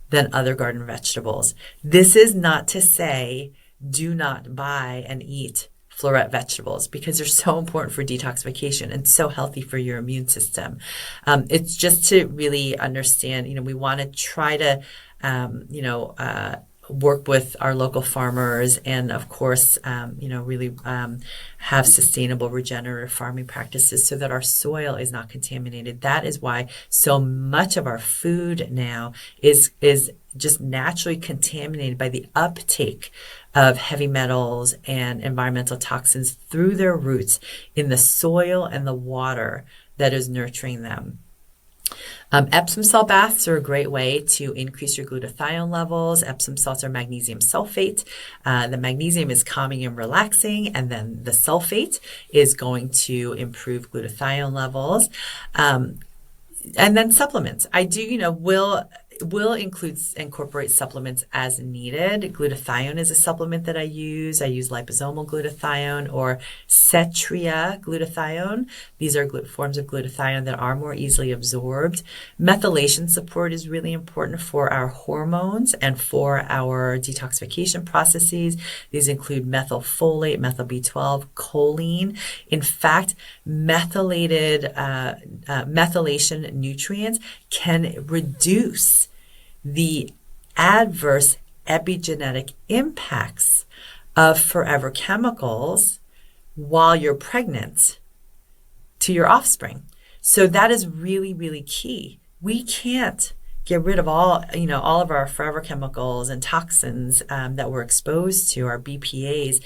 than other garden vegetables. This is not to say do not buy and eat floret vegetables, because they're so important for detoxification and so healthy for your immune system. It's just to really understand, we want to try to, work with our local farmers and, of course, really have sustainable regenerative farming practices so that our soil is not contaminated. That is why so much of our food now is just naturally contaminated by the uptake of heavy metals and environmental toxins through their roots in the soil and the water that is nurturing them. Epsom salt baths are a great way to increase your glutathione levels. Epsom salts are magnesium sulfate. The magnesium is calming and relaxing, and then the sulfate is going to improve glutathione levels. And then supplements. I do, will incorporate supplements as needed. Glutathione is a supplement that I use. I use liposomal glutathione or cetria glutathione. These are forms of glutathione that are more easily absorbed. Methylation support is really important for our hormones and for our detoxification processes. These include methylfolate, methyl B12, choline. In fact, methylation nutrients can reduce the adverse epigenetic impacts of forever chemicals while you're pregnant to your offspring. So that is really, really key. We can't get rid of all of our forever chemicals and toxins that we're exposed to, our BPAs.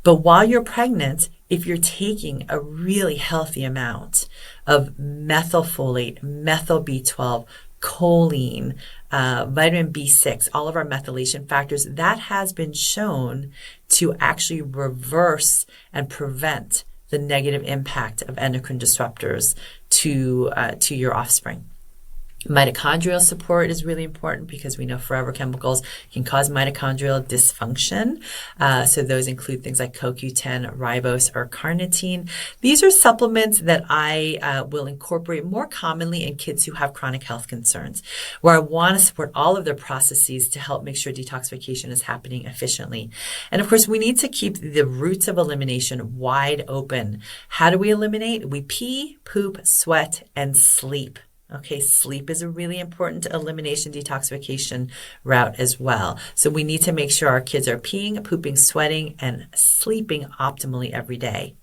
But while you're pregnant, if you're taking a really healthy amount of methylfolate, methyl B12, choline, vitamin B6, all of our methylation factors, that has been shown to actually reverse and prevent the negative impact of endocrine disruptors to your offspring. Mitochondrial support is really important because we know forever chemicals can cause mitochondrial dysfunction. So those include things like CoQ10, ribose, or carnitine. These are supplements that I will incorporate more commonly in kids who have chronic health concerns, where I want to support all of their processes to help make sure detoxification is happening efficiently. And of course, we need to keep the routes of elimination wide open. How do we eliminate? We pee, poop, sweat, and sleep. Okay, sleep is a really important elimination detoxification route as well. So we need to make sure our kids are peeing, pooping, sweating, and sleeping optimally every day.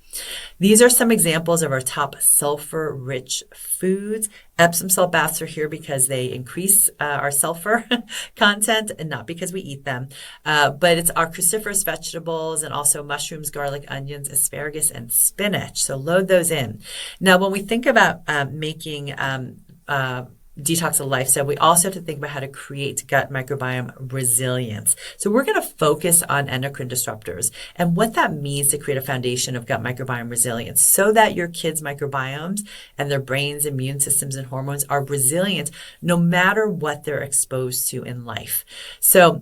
These are some examples of our top sulfur-rich foods. Epsom salt baths are here because they increase our sulfur content and not because we eat them. But it's our cruciferous vegetables and also mushrooms, garlic, onions, asparagus, and spinach. So load those in. Now, when we think about making detox a lifestyle, we also have to think about how to create gut microbiome resilience. So we're going to focus on endocrine disruptors and what that means to create a foundation of gut microbiome resilience so that your kids' microbiomes and their brains, immune systems, and hormones are resilient no matter what they're exposed to in life. So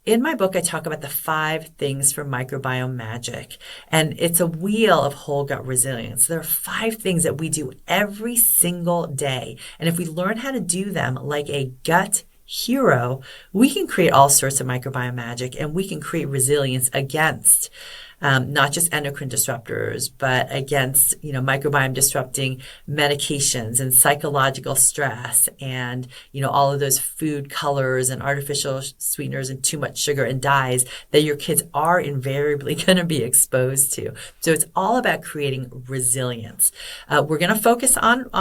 in my book, I talk about the 5 things for microbiome magic, and it's a wheel of whole gut resilience. There are 5 things that we do every single day, and if we learn how to do them like a gut hero, we can create all sorts of microbiome magic, and we can create resilience against not just endocrine disruptors, but against, microbiome disrupting medications and psychological stress and, all of those food colors and artificial sweeteners and too much sugar and dyes that your kids are invariably going to be exposed to. So it's all about creating resilience. We're going to focus on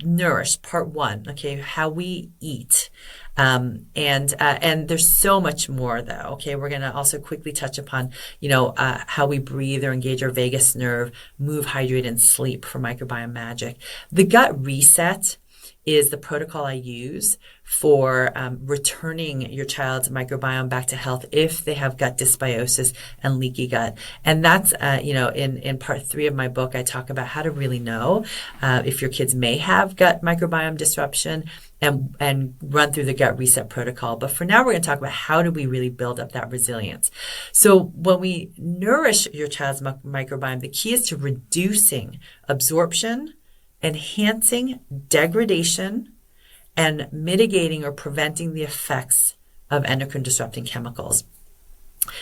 Nourish, part 1, okay, how we eat. And there's so much more though. Okay. We're going to also quickly touch upon, how we breathe or engage our vagus nerve, move, hydrate, and sleep for microbiome magic. The gut reset is the protocol I use for returning your child's microbiome back to health if they have gut dysbiosis and leaky gut. And that's, in part 3 of my book, I talk about how to really know if your kids may have gut microbiome disruption and run through the gut reset protocol. But for now, we're going to talk about how do we really build up that resilience. So when we nourish your child's microbiome, the key is to reducing absorption, enhancing degradation, and mitigating or preventing the effects of endocrine disrupting chemicals.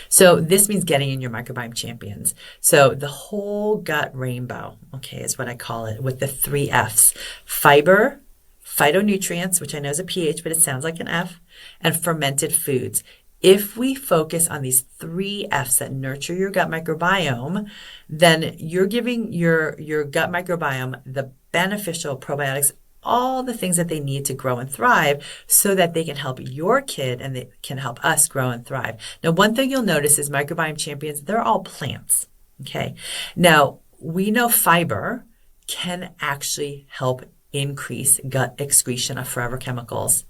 So this means getting in your microbiome champions. So the whole gut rainbow, okay, is what I call it, with the 3 Fs: fiber, phytonutrients, which I know is a PH, but it sounds like an F, and fermented foods. If we focus on these 3 Fs that nurture your gut microbiome, then you're giving your gut microbiome the beneficial probiotics, all the things that they need to grow and thrive so that they can help your kid and they can help us grow and thrive. Now, one thing you'll notice is microbiome champions, they're all plants, okay? Now, we know fiber can actually help increase gut excretion of forever chemicals.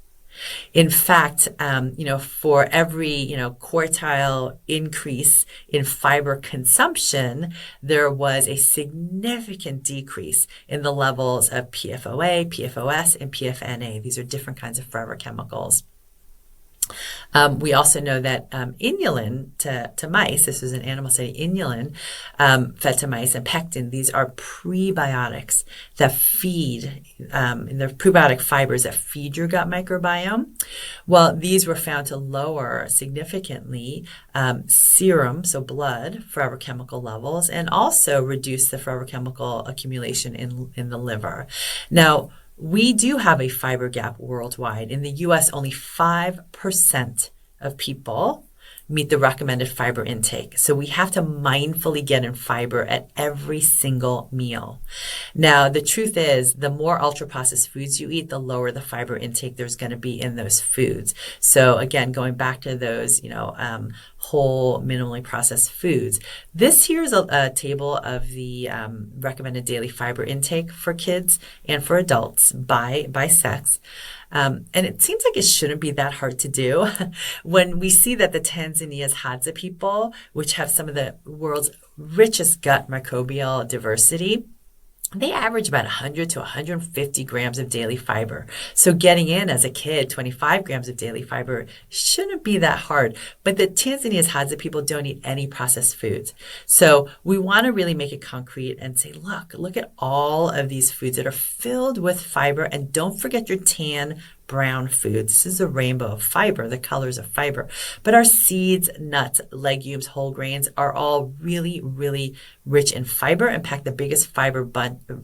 In fact, for every, quartile increase in fiber consumption, there was a significant decrease in the levels of PFOA, PFOS, and PFNA. These are different kinds of forever chemicals. We also know that inulin to mice, this was an animal study, inulin fed to mice, and pectin, these are prebiotics that feed, and they're prebiotic fibers that feed your gut microbiome. Well, these were found to lower significantly serum, so blood, forever chemical levels, and also reduce the forever chemical accumulation in the liver. Now, we do have a fiber gap worldwide. In the US, only 5% of people meet the recommended fiber intake. So we have to mindfully get in fiber at every single meal. Now, the truth is, the more ultra-processed foods you eat, the lower the fiber intake there's going to be in those foods. So again, going back to those, whole, minimally processed foods. This here is a table of the recommended daily fiber intake for kids and for adults by sex. And it seems like it shouldn't be that hard to do. When we see that the Tanzania's Hadza people, which have some of the world's richest gut microbial diversity, they average about 100 to 150 grams of daily fiber. So getting in as a kid, 25 grams of daily fiber shouldn't be that hard. But the Tanzania's Hadza people don't eat any processed foods. So we want to really make it concrete and say, look at all of these foods that are filled with fiber. And don't forget your tan brown foods. This is a rainbow of fiber, the colors of fiber. But our seeds, nuts, legumes, whole grains are all really, really rich in fiber and pack the biggest fiber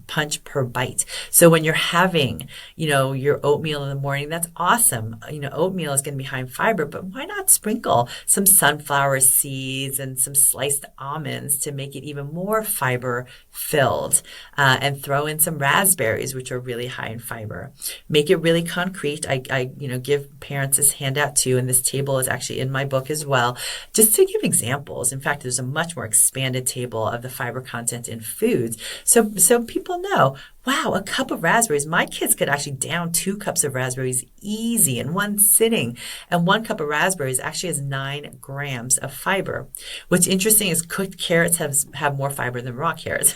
punch per bite. So when you're having, your oatmeal in the morning, that's awesome. Oatmeal is going to be high in fiber, but why not sprinkle some sunflower seeds and some sliced almonds to make it even more fiber filled, and throw in some raspberries, which are really high in fiber. Make it really concrete. I give parents this handout too, and this table is actually in my book as well, just to give examples. In fact, there's a much more expanded table of the fiber content in foods. So people know, wow, a cup of raspberries. My kids could actually down 2 cups of raspberries easy in one sitting. And 1 cup of raspberries actually has 9 grams of fiber. What's interesting is cooked carrots have more fiber than raw carrots.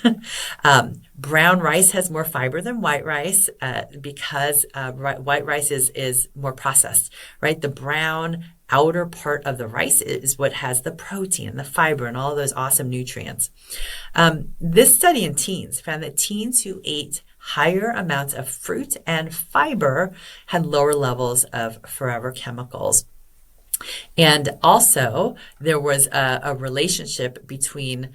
Brown rice has more fiber than white rice because white rice is more processed, right? The brown outer part of the rice is what has the protein, the fiber, and all those awesome nutrients. This study in teens found that teens who ate higher amounts of fruit and fiber had lower levels of forever chemicals. And also, there was a relationship between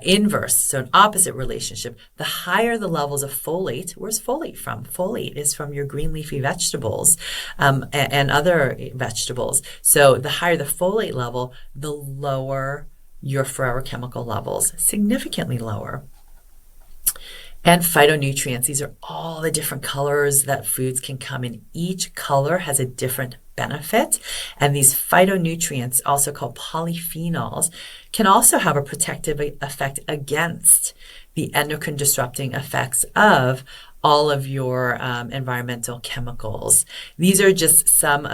inverse, so an opposite relationship. The higher the levels of folate, where's folate from? Folate is from your green leafy vegetables and other vegetables. So the higher the folate level, the lower your forever chemical levels, significantly lower. And phytonutrients, these are all the different colors that foods can come in. Each color has a different benefit. And these phytonutrients, also called polyphenols, can also have a protective effect against the endocrine disrupting effects of all of your environmental chemicals. These are just some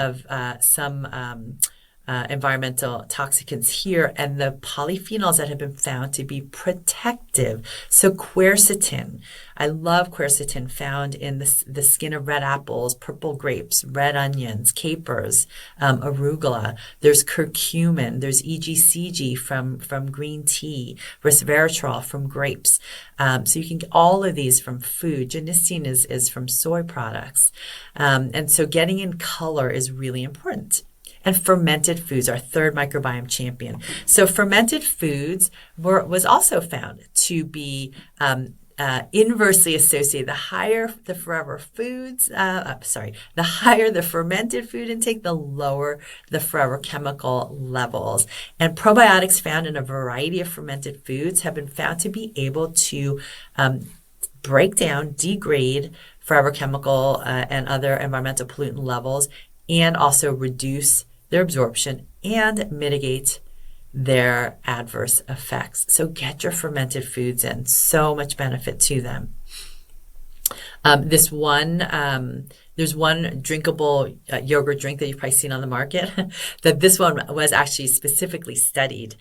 environmental toxicants here, and the polyphenols that have been found to be protective. So quercetin, I love quercetin, found in the skin of red apples, purple grapes, red onions, capers, arugula. There's curcumin. There's EGCG from green tea, resveratrol from grapes. So you can get all of these from food. Genistein is from soy products. And so getting in color is really important. And fermented foods, our third microbiome champion. So fermented foods was also found to be inversely associated. The higher the higher the fermented food intake, the lower the forever chemical levels. And probiotics found in a variety of fermented foods have been found to be able to break down, degrade forever chemical and other environmental pollutant levels, and also reduce their absorption and mitigate their adverse effects. So get your fermented foods in. So much benefit to them. There's one drinkable yogurt drink that you've probably seen on the market. That this one was actually specifically studied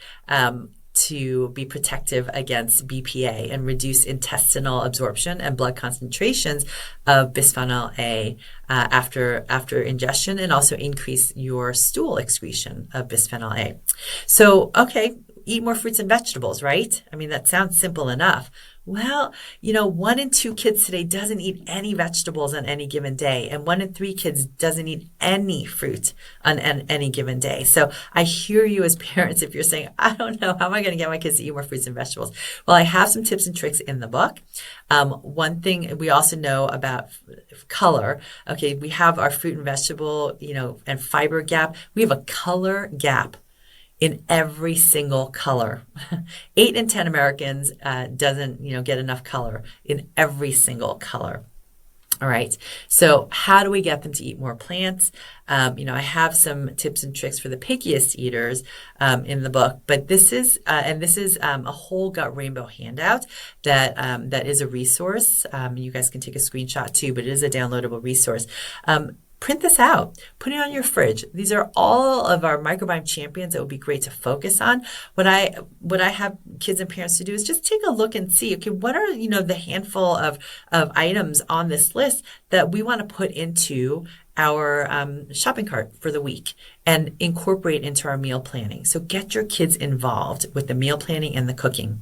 to be protective against BPA and reduce intestinal absorption and blood concentrations of bisphenol A after ingestion, and also increase your stool excretion of bisphenol A. So, okay, eat more fruits and vegetables, right? I mean, that sounds simple enough. Well, 1 in 2 kids today doesn't eat any vegetables on any given day, and 1 in 3 kids doesn't eat any fruit on any given day. So I hear you as parents if you're saying, I don't know, how am I going to get my kids to eat more fruits and vegetables? Well, I have some tips and tricks in the book. One thing we also know about color, okay, we have our fruit and vegetable, and fiber gap. We have a color gap in every single color. 8 in 10 Americans doesn't, get enough color in every single color. All right. So how do we get them to eat more plants? I have some tips and tricks for the pickiest eaters in the book, but this is a whole gut rainbow handout that is a resource. You guys can take a screenshot too, but it is a downloadable resource. Print this out, put it on your fridge. These are all of our microbiome champions that would be great to focus on. What I have kids and parents to do is just take a look and see, okay, what are, the handful of items on this list that we want to put into our shopping cart for the week and incorporate into our meal planning. So get your kids involved with the meal planning and the cooking.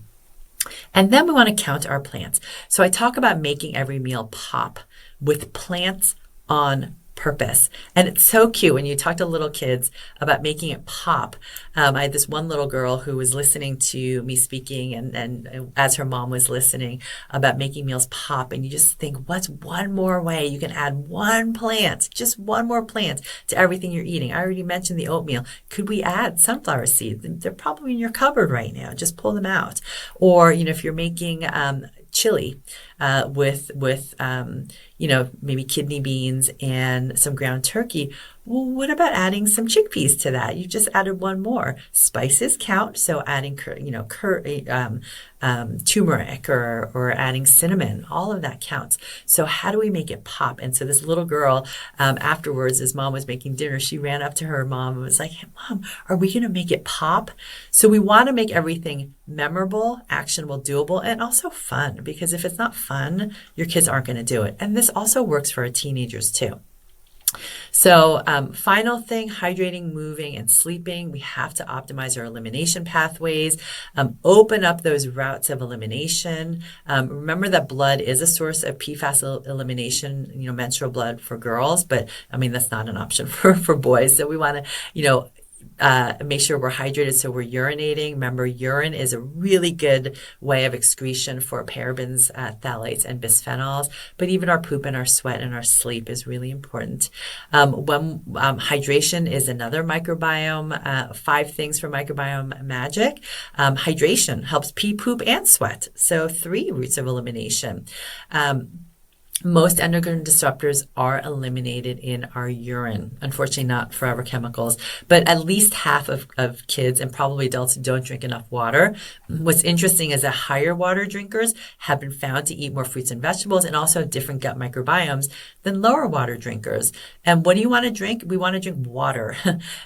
And then we want to count our plants. So I talk about making every meal pop with plants on purpose. And it's so cute when you talk to little kids about making it pop. I had this one little girl who was listening to me speaking and as her mom was listening about making meals pop. And you just think, what's one more way you can add just one more plant to everything you're eating? I already mentioned the oatmeal. Could we add sunflower seeds? They're probably in your cupboard right now. Just pull them out. Or, if you're making chili with maybe kidney beans and some ground turkey. Well, what about adding some chickpeas to that? You just added one more. Spices count, so adding turmeric or adding cinnamon, all of that counts. So how do we make it pop? And so this little girl, afterwards, as mom was making dinner, she ran up to her mom and was like, hey, Mom, are we going to make it pop? So we want to make everything memorable, actionable, doable, and also fun, because if it's not fun, your kids aren't going to do it. And this also works for our teenagers too. So final thing, hydrating, moving, and sleeping. We have to optimize our elimination pathways, open up those routes of elimination. Remember that blood is a source of PFAS elimination, menstrual blood for girls, but that's not an option for boys. So we want to, make sure we're hydrated so we're urinating. Remember, urine is a really good way of excretion for parabens, phthalates, and bisphenols. But even our poop and our sweat and our sleep is really important. Hydration is another microbiome. 5 things for microbiome magic. Hydration helps pee, poop, and sweat. So 3 routes of elimination. Most endocrine disruptors are eliminated in our urine. Unfortunately, not forever chemicals, but at least half of kids and probably adults don't drink enough water. What's interesting is that higher water drinkers have been found to eat more fruits and vegetables and also have different gut microbiomes than lower water drinkers. And what do you want to drink? We want to drink water.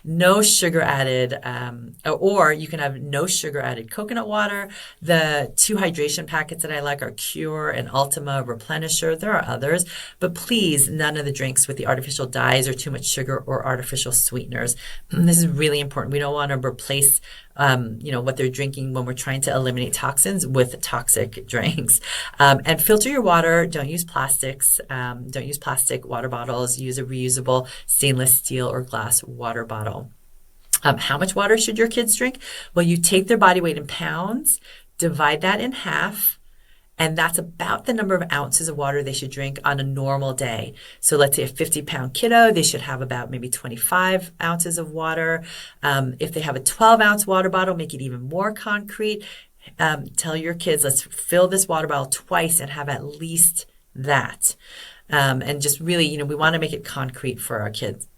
No sugar added, or you can have no sugar added coconut water. The 2 hydration packets that I like are Cure and Ultima Replenisher. There are others, but please, none of the drinks with the artificial dyes or too much sugar or artificial sweeteners. This is really important. We don't want to replace what they're drinking when we're trying to eliminate toxins with toxic drinks. And filter your water. Don't use plastics. Don't use plastic water bottles. Use a reusable stainless steel or glass water bottle. How much water should your kids drink? Well, you take their body weight in pounds, divide that in half, and that's about the number of ounces of water they should drink on a normal day. So let's say a 50-pound kiddo, they should have about maybe 25 ounces of water. If they have a 12-ounce water bottle, make it even more concrete. Tell your kids, let's fill this water bottle twice and have at least that. And just really, we want to make it concrete for our kids.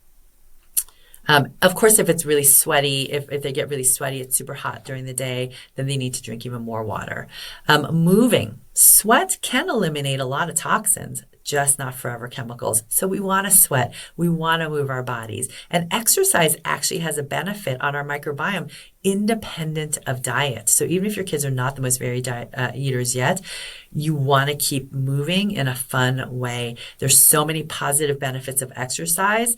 Of course, if it's really sweaty, if they get really sweaty, it's super hot during the day, then they need to drink even more water. Moving. Sweat can eliminate a lot of toxins, just not forever chemicals. So we want to sweat. We want to move our bodies. And exercise actually has a benefit on our microbiome independent of diet. So even if your kids are not the most varied eaters yet, you want to keep moving in a fun way. There's so many positive benefits of exercise.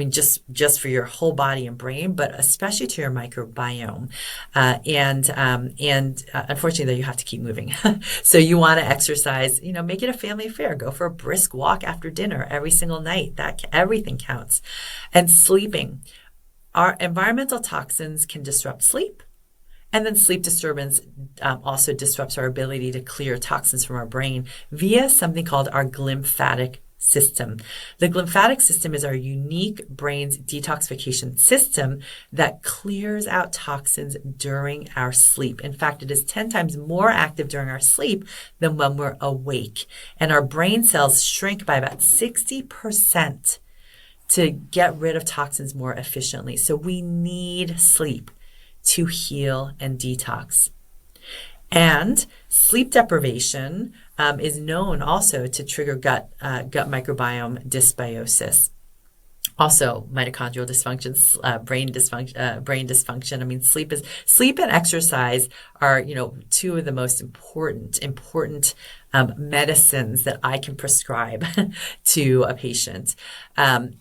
Just for your whole body and brain, but especially to your microbiome. And unfortunately, though, you have to keep moving. So you want to exercise, make it a family affair. Go for a brisk walk after dinner every single night. Everything counts. And sleeping. Our environmental toxins can disrupt sleep. And then sleep disturbance also disrupts our ability to clear toxins from our brain via something called our glymphatic system. The glymphatic system is our unique brain's detoxification system that clears out toxins during our sleep. In fact, it is 10 times more active during our sleep than when we're awake. And our brain cells shrink by about 60% to get rid of toxins more efficiently. So we need sleep to heal and detox. And sleep deprivation is known also to trigger gut microbiome dysbiosis. Also, mitochondrial dysfunction, brain dysfunction. I mean, sleep and exercise are, two of the most important medicines that I can prescribe to a patient. The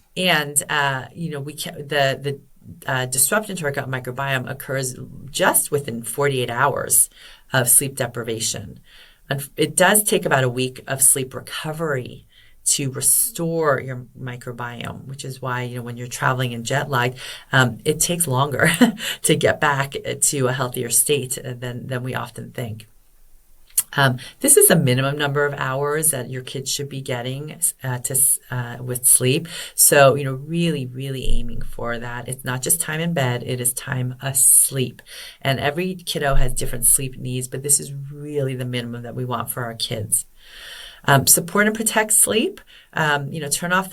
disruption to our gut microbiome occurs just within 48 hours of sleep deprivation. And it does take about a week of sleep recovery to restore your microbiome, which is why, when you're traveling in jet lag, it takes longer to get back to a healthier state than we often think. This is a minimum number of hours that your kids should be getting with sleep. So, really, really aiming for that. It's not just time in bed, it is time asleep. And every kiddo has different sleep needs, but this is really the minimum that we want for our kids. Support and protect sleep. Turn off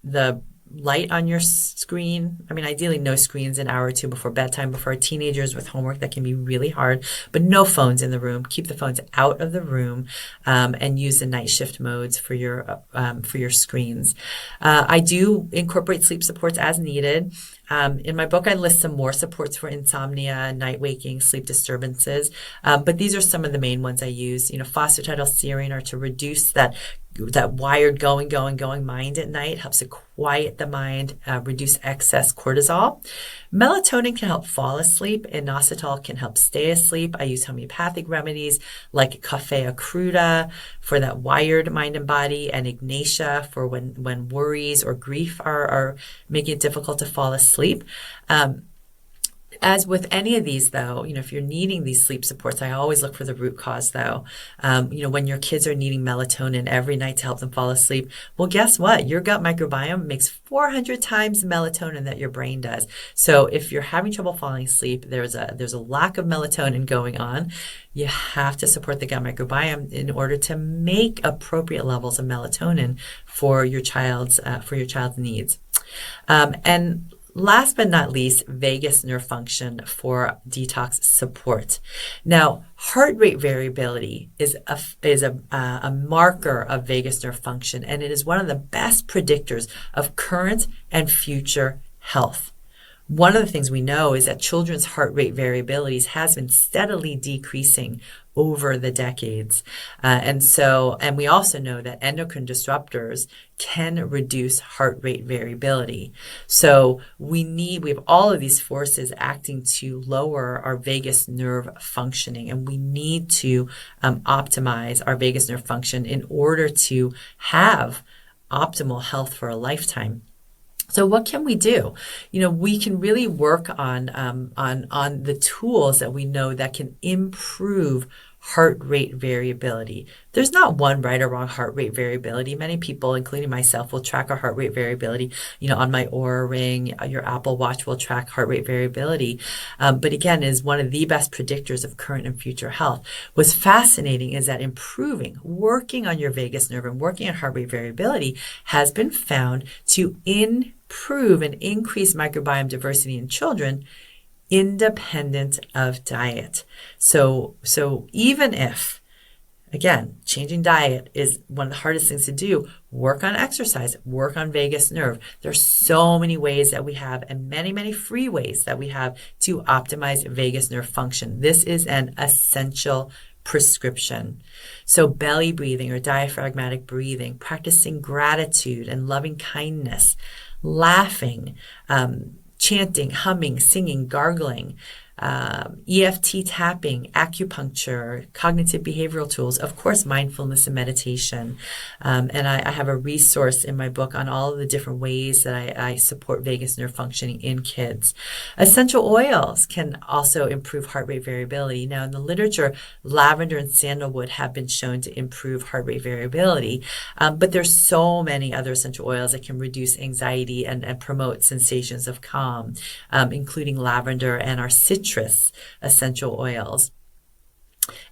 the light on your screen. I mean, ideally no screens an hour or two before bedtime. Before teenagers with homework, that can be really hard, but no phones in the room. Keep the phones out of the room, and use the night shift modes for your screens. I do incorporate sleep supports as needed. In my book, I list some more supports for insomnia, night waking, sleep disturbances. But these are some of the main ones I use. Phosphatidylserine are to reduce that wired going mind at night, helps to quiet the mind, reduce excess cortisol. Melatonin can help fall asleep. Inositol can help stay asleep. I use homeopathic remedies like Coffea cruda for that wired mind and body, and Ignatia for when worries or grief are making it difficult to fall asleep. As with any of these, though, if you're needing these sleep supports, I always look for the root cause, though. When your kids are needing melatonin every night to help them fall asleep, well, guess what? Your gut microbiome makes 400 times the melatonin that your brain does. So if you're having trouble falling asleep, there's a lack of melatonin going on. You have to support the gut microbiome in order to make appropriate levels of melatonin for your child's needs. And last but not least, vagus nerve function for detox support. Now, heart rate variability is a marker of vagus nerve function, and it is one of the best predictors of current and future health. One of the things we know is that children's heart rate variabilities has been steadily decreasing over the decades. And we also know that endocrine disruptors can reduce heart rate variability. So we have all of these forces acting to lower our vagus nerve functioning, and we need to optimize our vagus nerve function in order to have optimal health for a lifetime. So what can we do? We can really work on the tools that we know that can improve heart rate variability. There's not one right or wrong heart rate variability. Many people, including myself, will track our heart rate variability. On my Oura Ring, your Apple Watch will track heart rate variability. But again, is one of the best predictors of current and future health. What's fascinating is that working on your vagus nerve and working on heart rate variability has been found to improve and increase microbiome diversity in children independent of diet. So even if, again, changing diet is one of the hardest things to do, work on exercise, work on vagus nerve. There's so many ways that we have, and many, many free ways that we have to optimize vagus nerve function. This is an essential prescription. So belly breathing or diaphragmatic breathing, practicing gratitude and loving kindness, laughing, chanting, humming, singing, gargling, EFT tapping, acupuncture, cognitive behavioral tools, of course, mindfulness and meditation. And I have a resource in my book on all of the different ways that I support vagus nerve functioning in kids. Essential oils can also improve heart rate variability. Now, in the literature, lavender and sandalwood have been shown to improve heart rate variability, but there's so many other essential oils that can reduce anxiety and promote sensations of calm, including lavender and our citrus essential oils.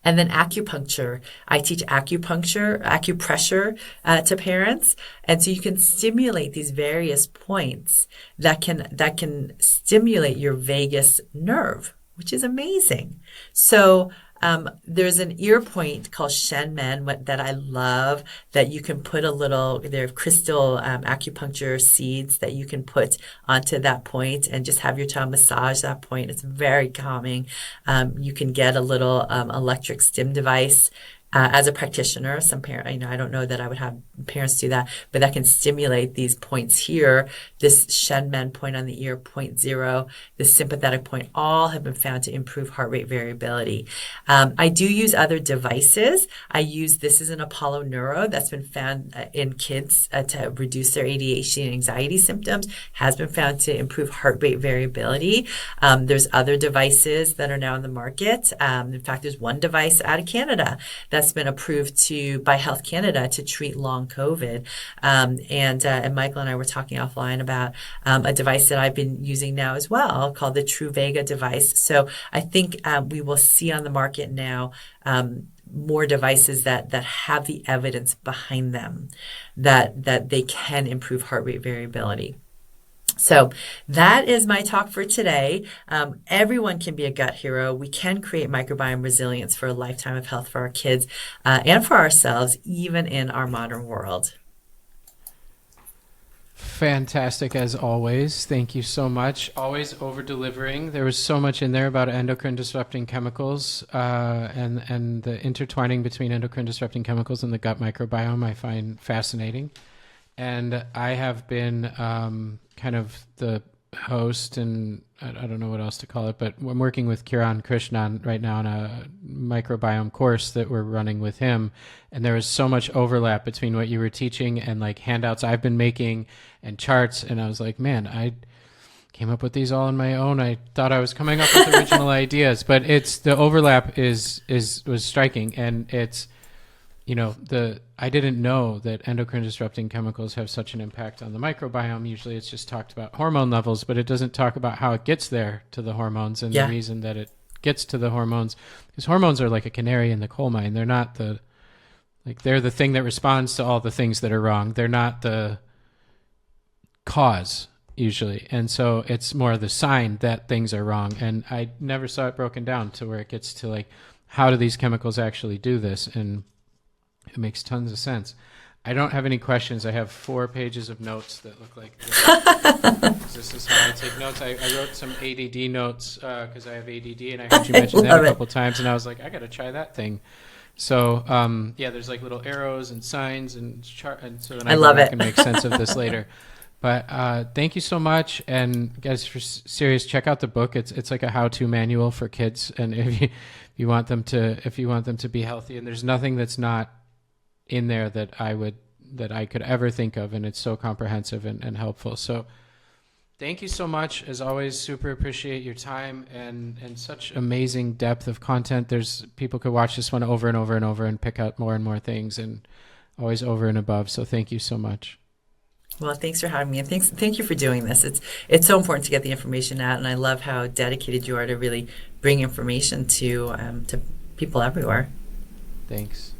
And then acupuncture. I teach acupressure to parents. And so you can stimulate these various points that can stimulate your vagus nerve, which is amazing. So there's an ear point called Shenmen that I love, that you can put they're crystal acupuncture seeds that you can put onto that point and just have your child massage that point. It's very calming. You can get a little electric stim device. As a practitioner, some parent, I don't know that I would have parents do that, but that can stimulate these points here. This Shenmen point on the ear, point 0, this sympathetic point, all have been found to improve heart rate variability. I do use other devices. This is an Apollo Neuro that's been found in kids to reduce their ADHD and anxiety symptoms, has been found to improve heart rate variability. There's other devices that are now in the market. In fact, there's one device out of Canada that's been approved by Health Canada to treat long COVID. And Michael and I were talking offline about a device that I've been using now as well, called the Truvega device. So I think we will see on the market now more devices that have the evidence behind them that they can improve heart rate variability. So that is my talk for today. Everyone can be a gut hero. We can create microbiome resilience for a lifetime of health for our kids and for ourselves, even in our modern world. Fantastic as always. Thank you so much. Always over-delivering. There was so much in there about endocrine disrupting chemicals and the intertwining between endocrine disrupting chemicals and the gut microbiome I find fascinating. And I have been kind of the host, and I don't know what else to call it, but I'm working with Kiran Krishnan right now on a microbiome course that we're running with him. And there was so much overlap between what you were teaching and like handouts I've been making and charts. And I was like, man, I came up with these all on my own. I thought I was coming up with original ideas, but the overlap was striking. And it's, I didn't know that endocrine disrupting chemicals have such an impact on the microbiome. Usually it's just talked about hormone levels, but it doesn't talk about how it gets there to the hormones and the reason that it gets to the hormones. Because hormones are like a canary in the coal mine. They're not they're the thing that responds to all the things that are wrong. They're not the cause usually. And so it's more the sign that things are wrong. And I never saw it broken down to where it gets to like, how do these chemicals actually do this? And it makes tons of sense. I don't have any questions. I have 4 pages of notes that look like this. This is how I take notes. I wrote some ADD notes because I have ADD, and I heard you mention that a couple times, and I was like, I got to try that thing. So, there's like little arrows and signs and chart, and so I love it. I can make sense of this later. But thank you so much, and guys, for serious, check out the book. It's like a how-to manual for kids, and if you want them to be healthy, and there's nothing that's not in there that I could ever think of, and it's so comprehensive and helpful. So thank you so much. As always, super appreciate your time and such amazing depth of content. People could watch this one over and over and over and pick out more and more things, and always over and above. So thank you so much. Well, thanks for having me, and thank you for doing this. It's so important to get the information out, and I love how dedicated you are to really bring information to people everywhere. Thanks.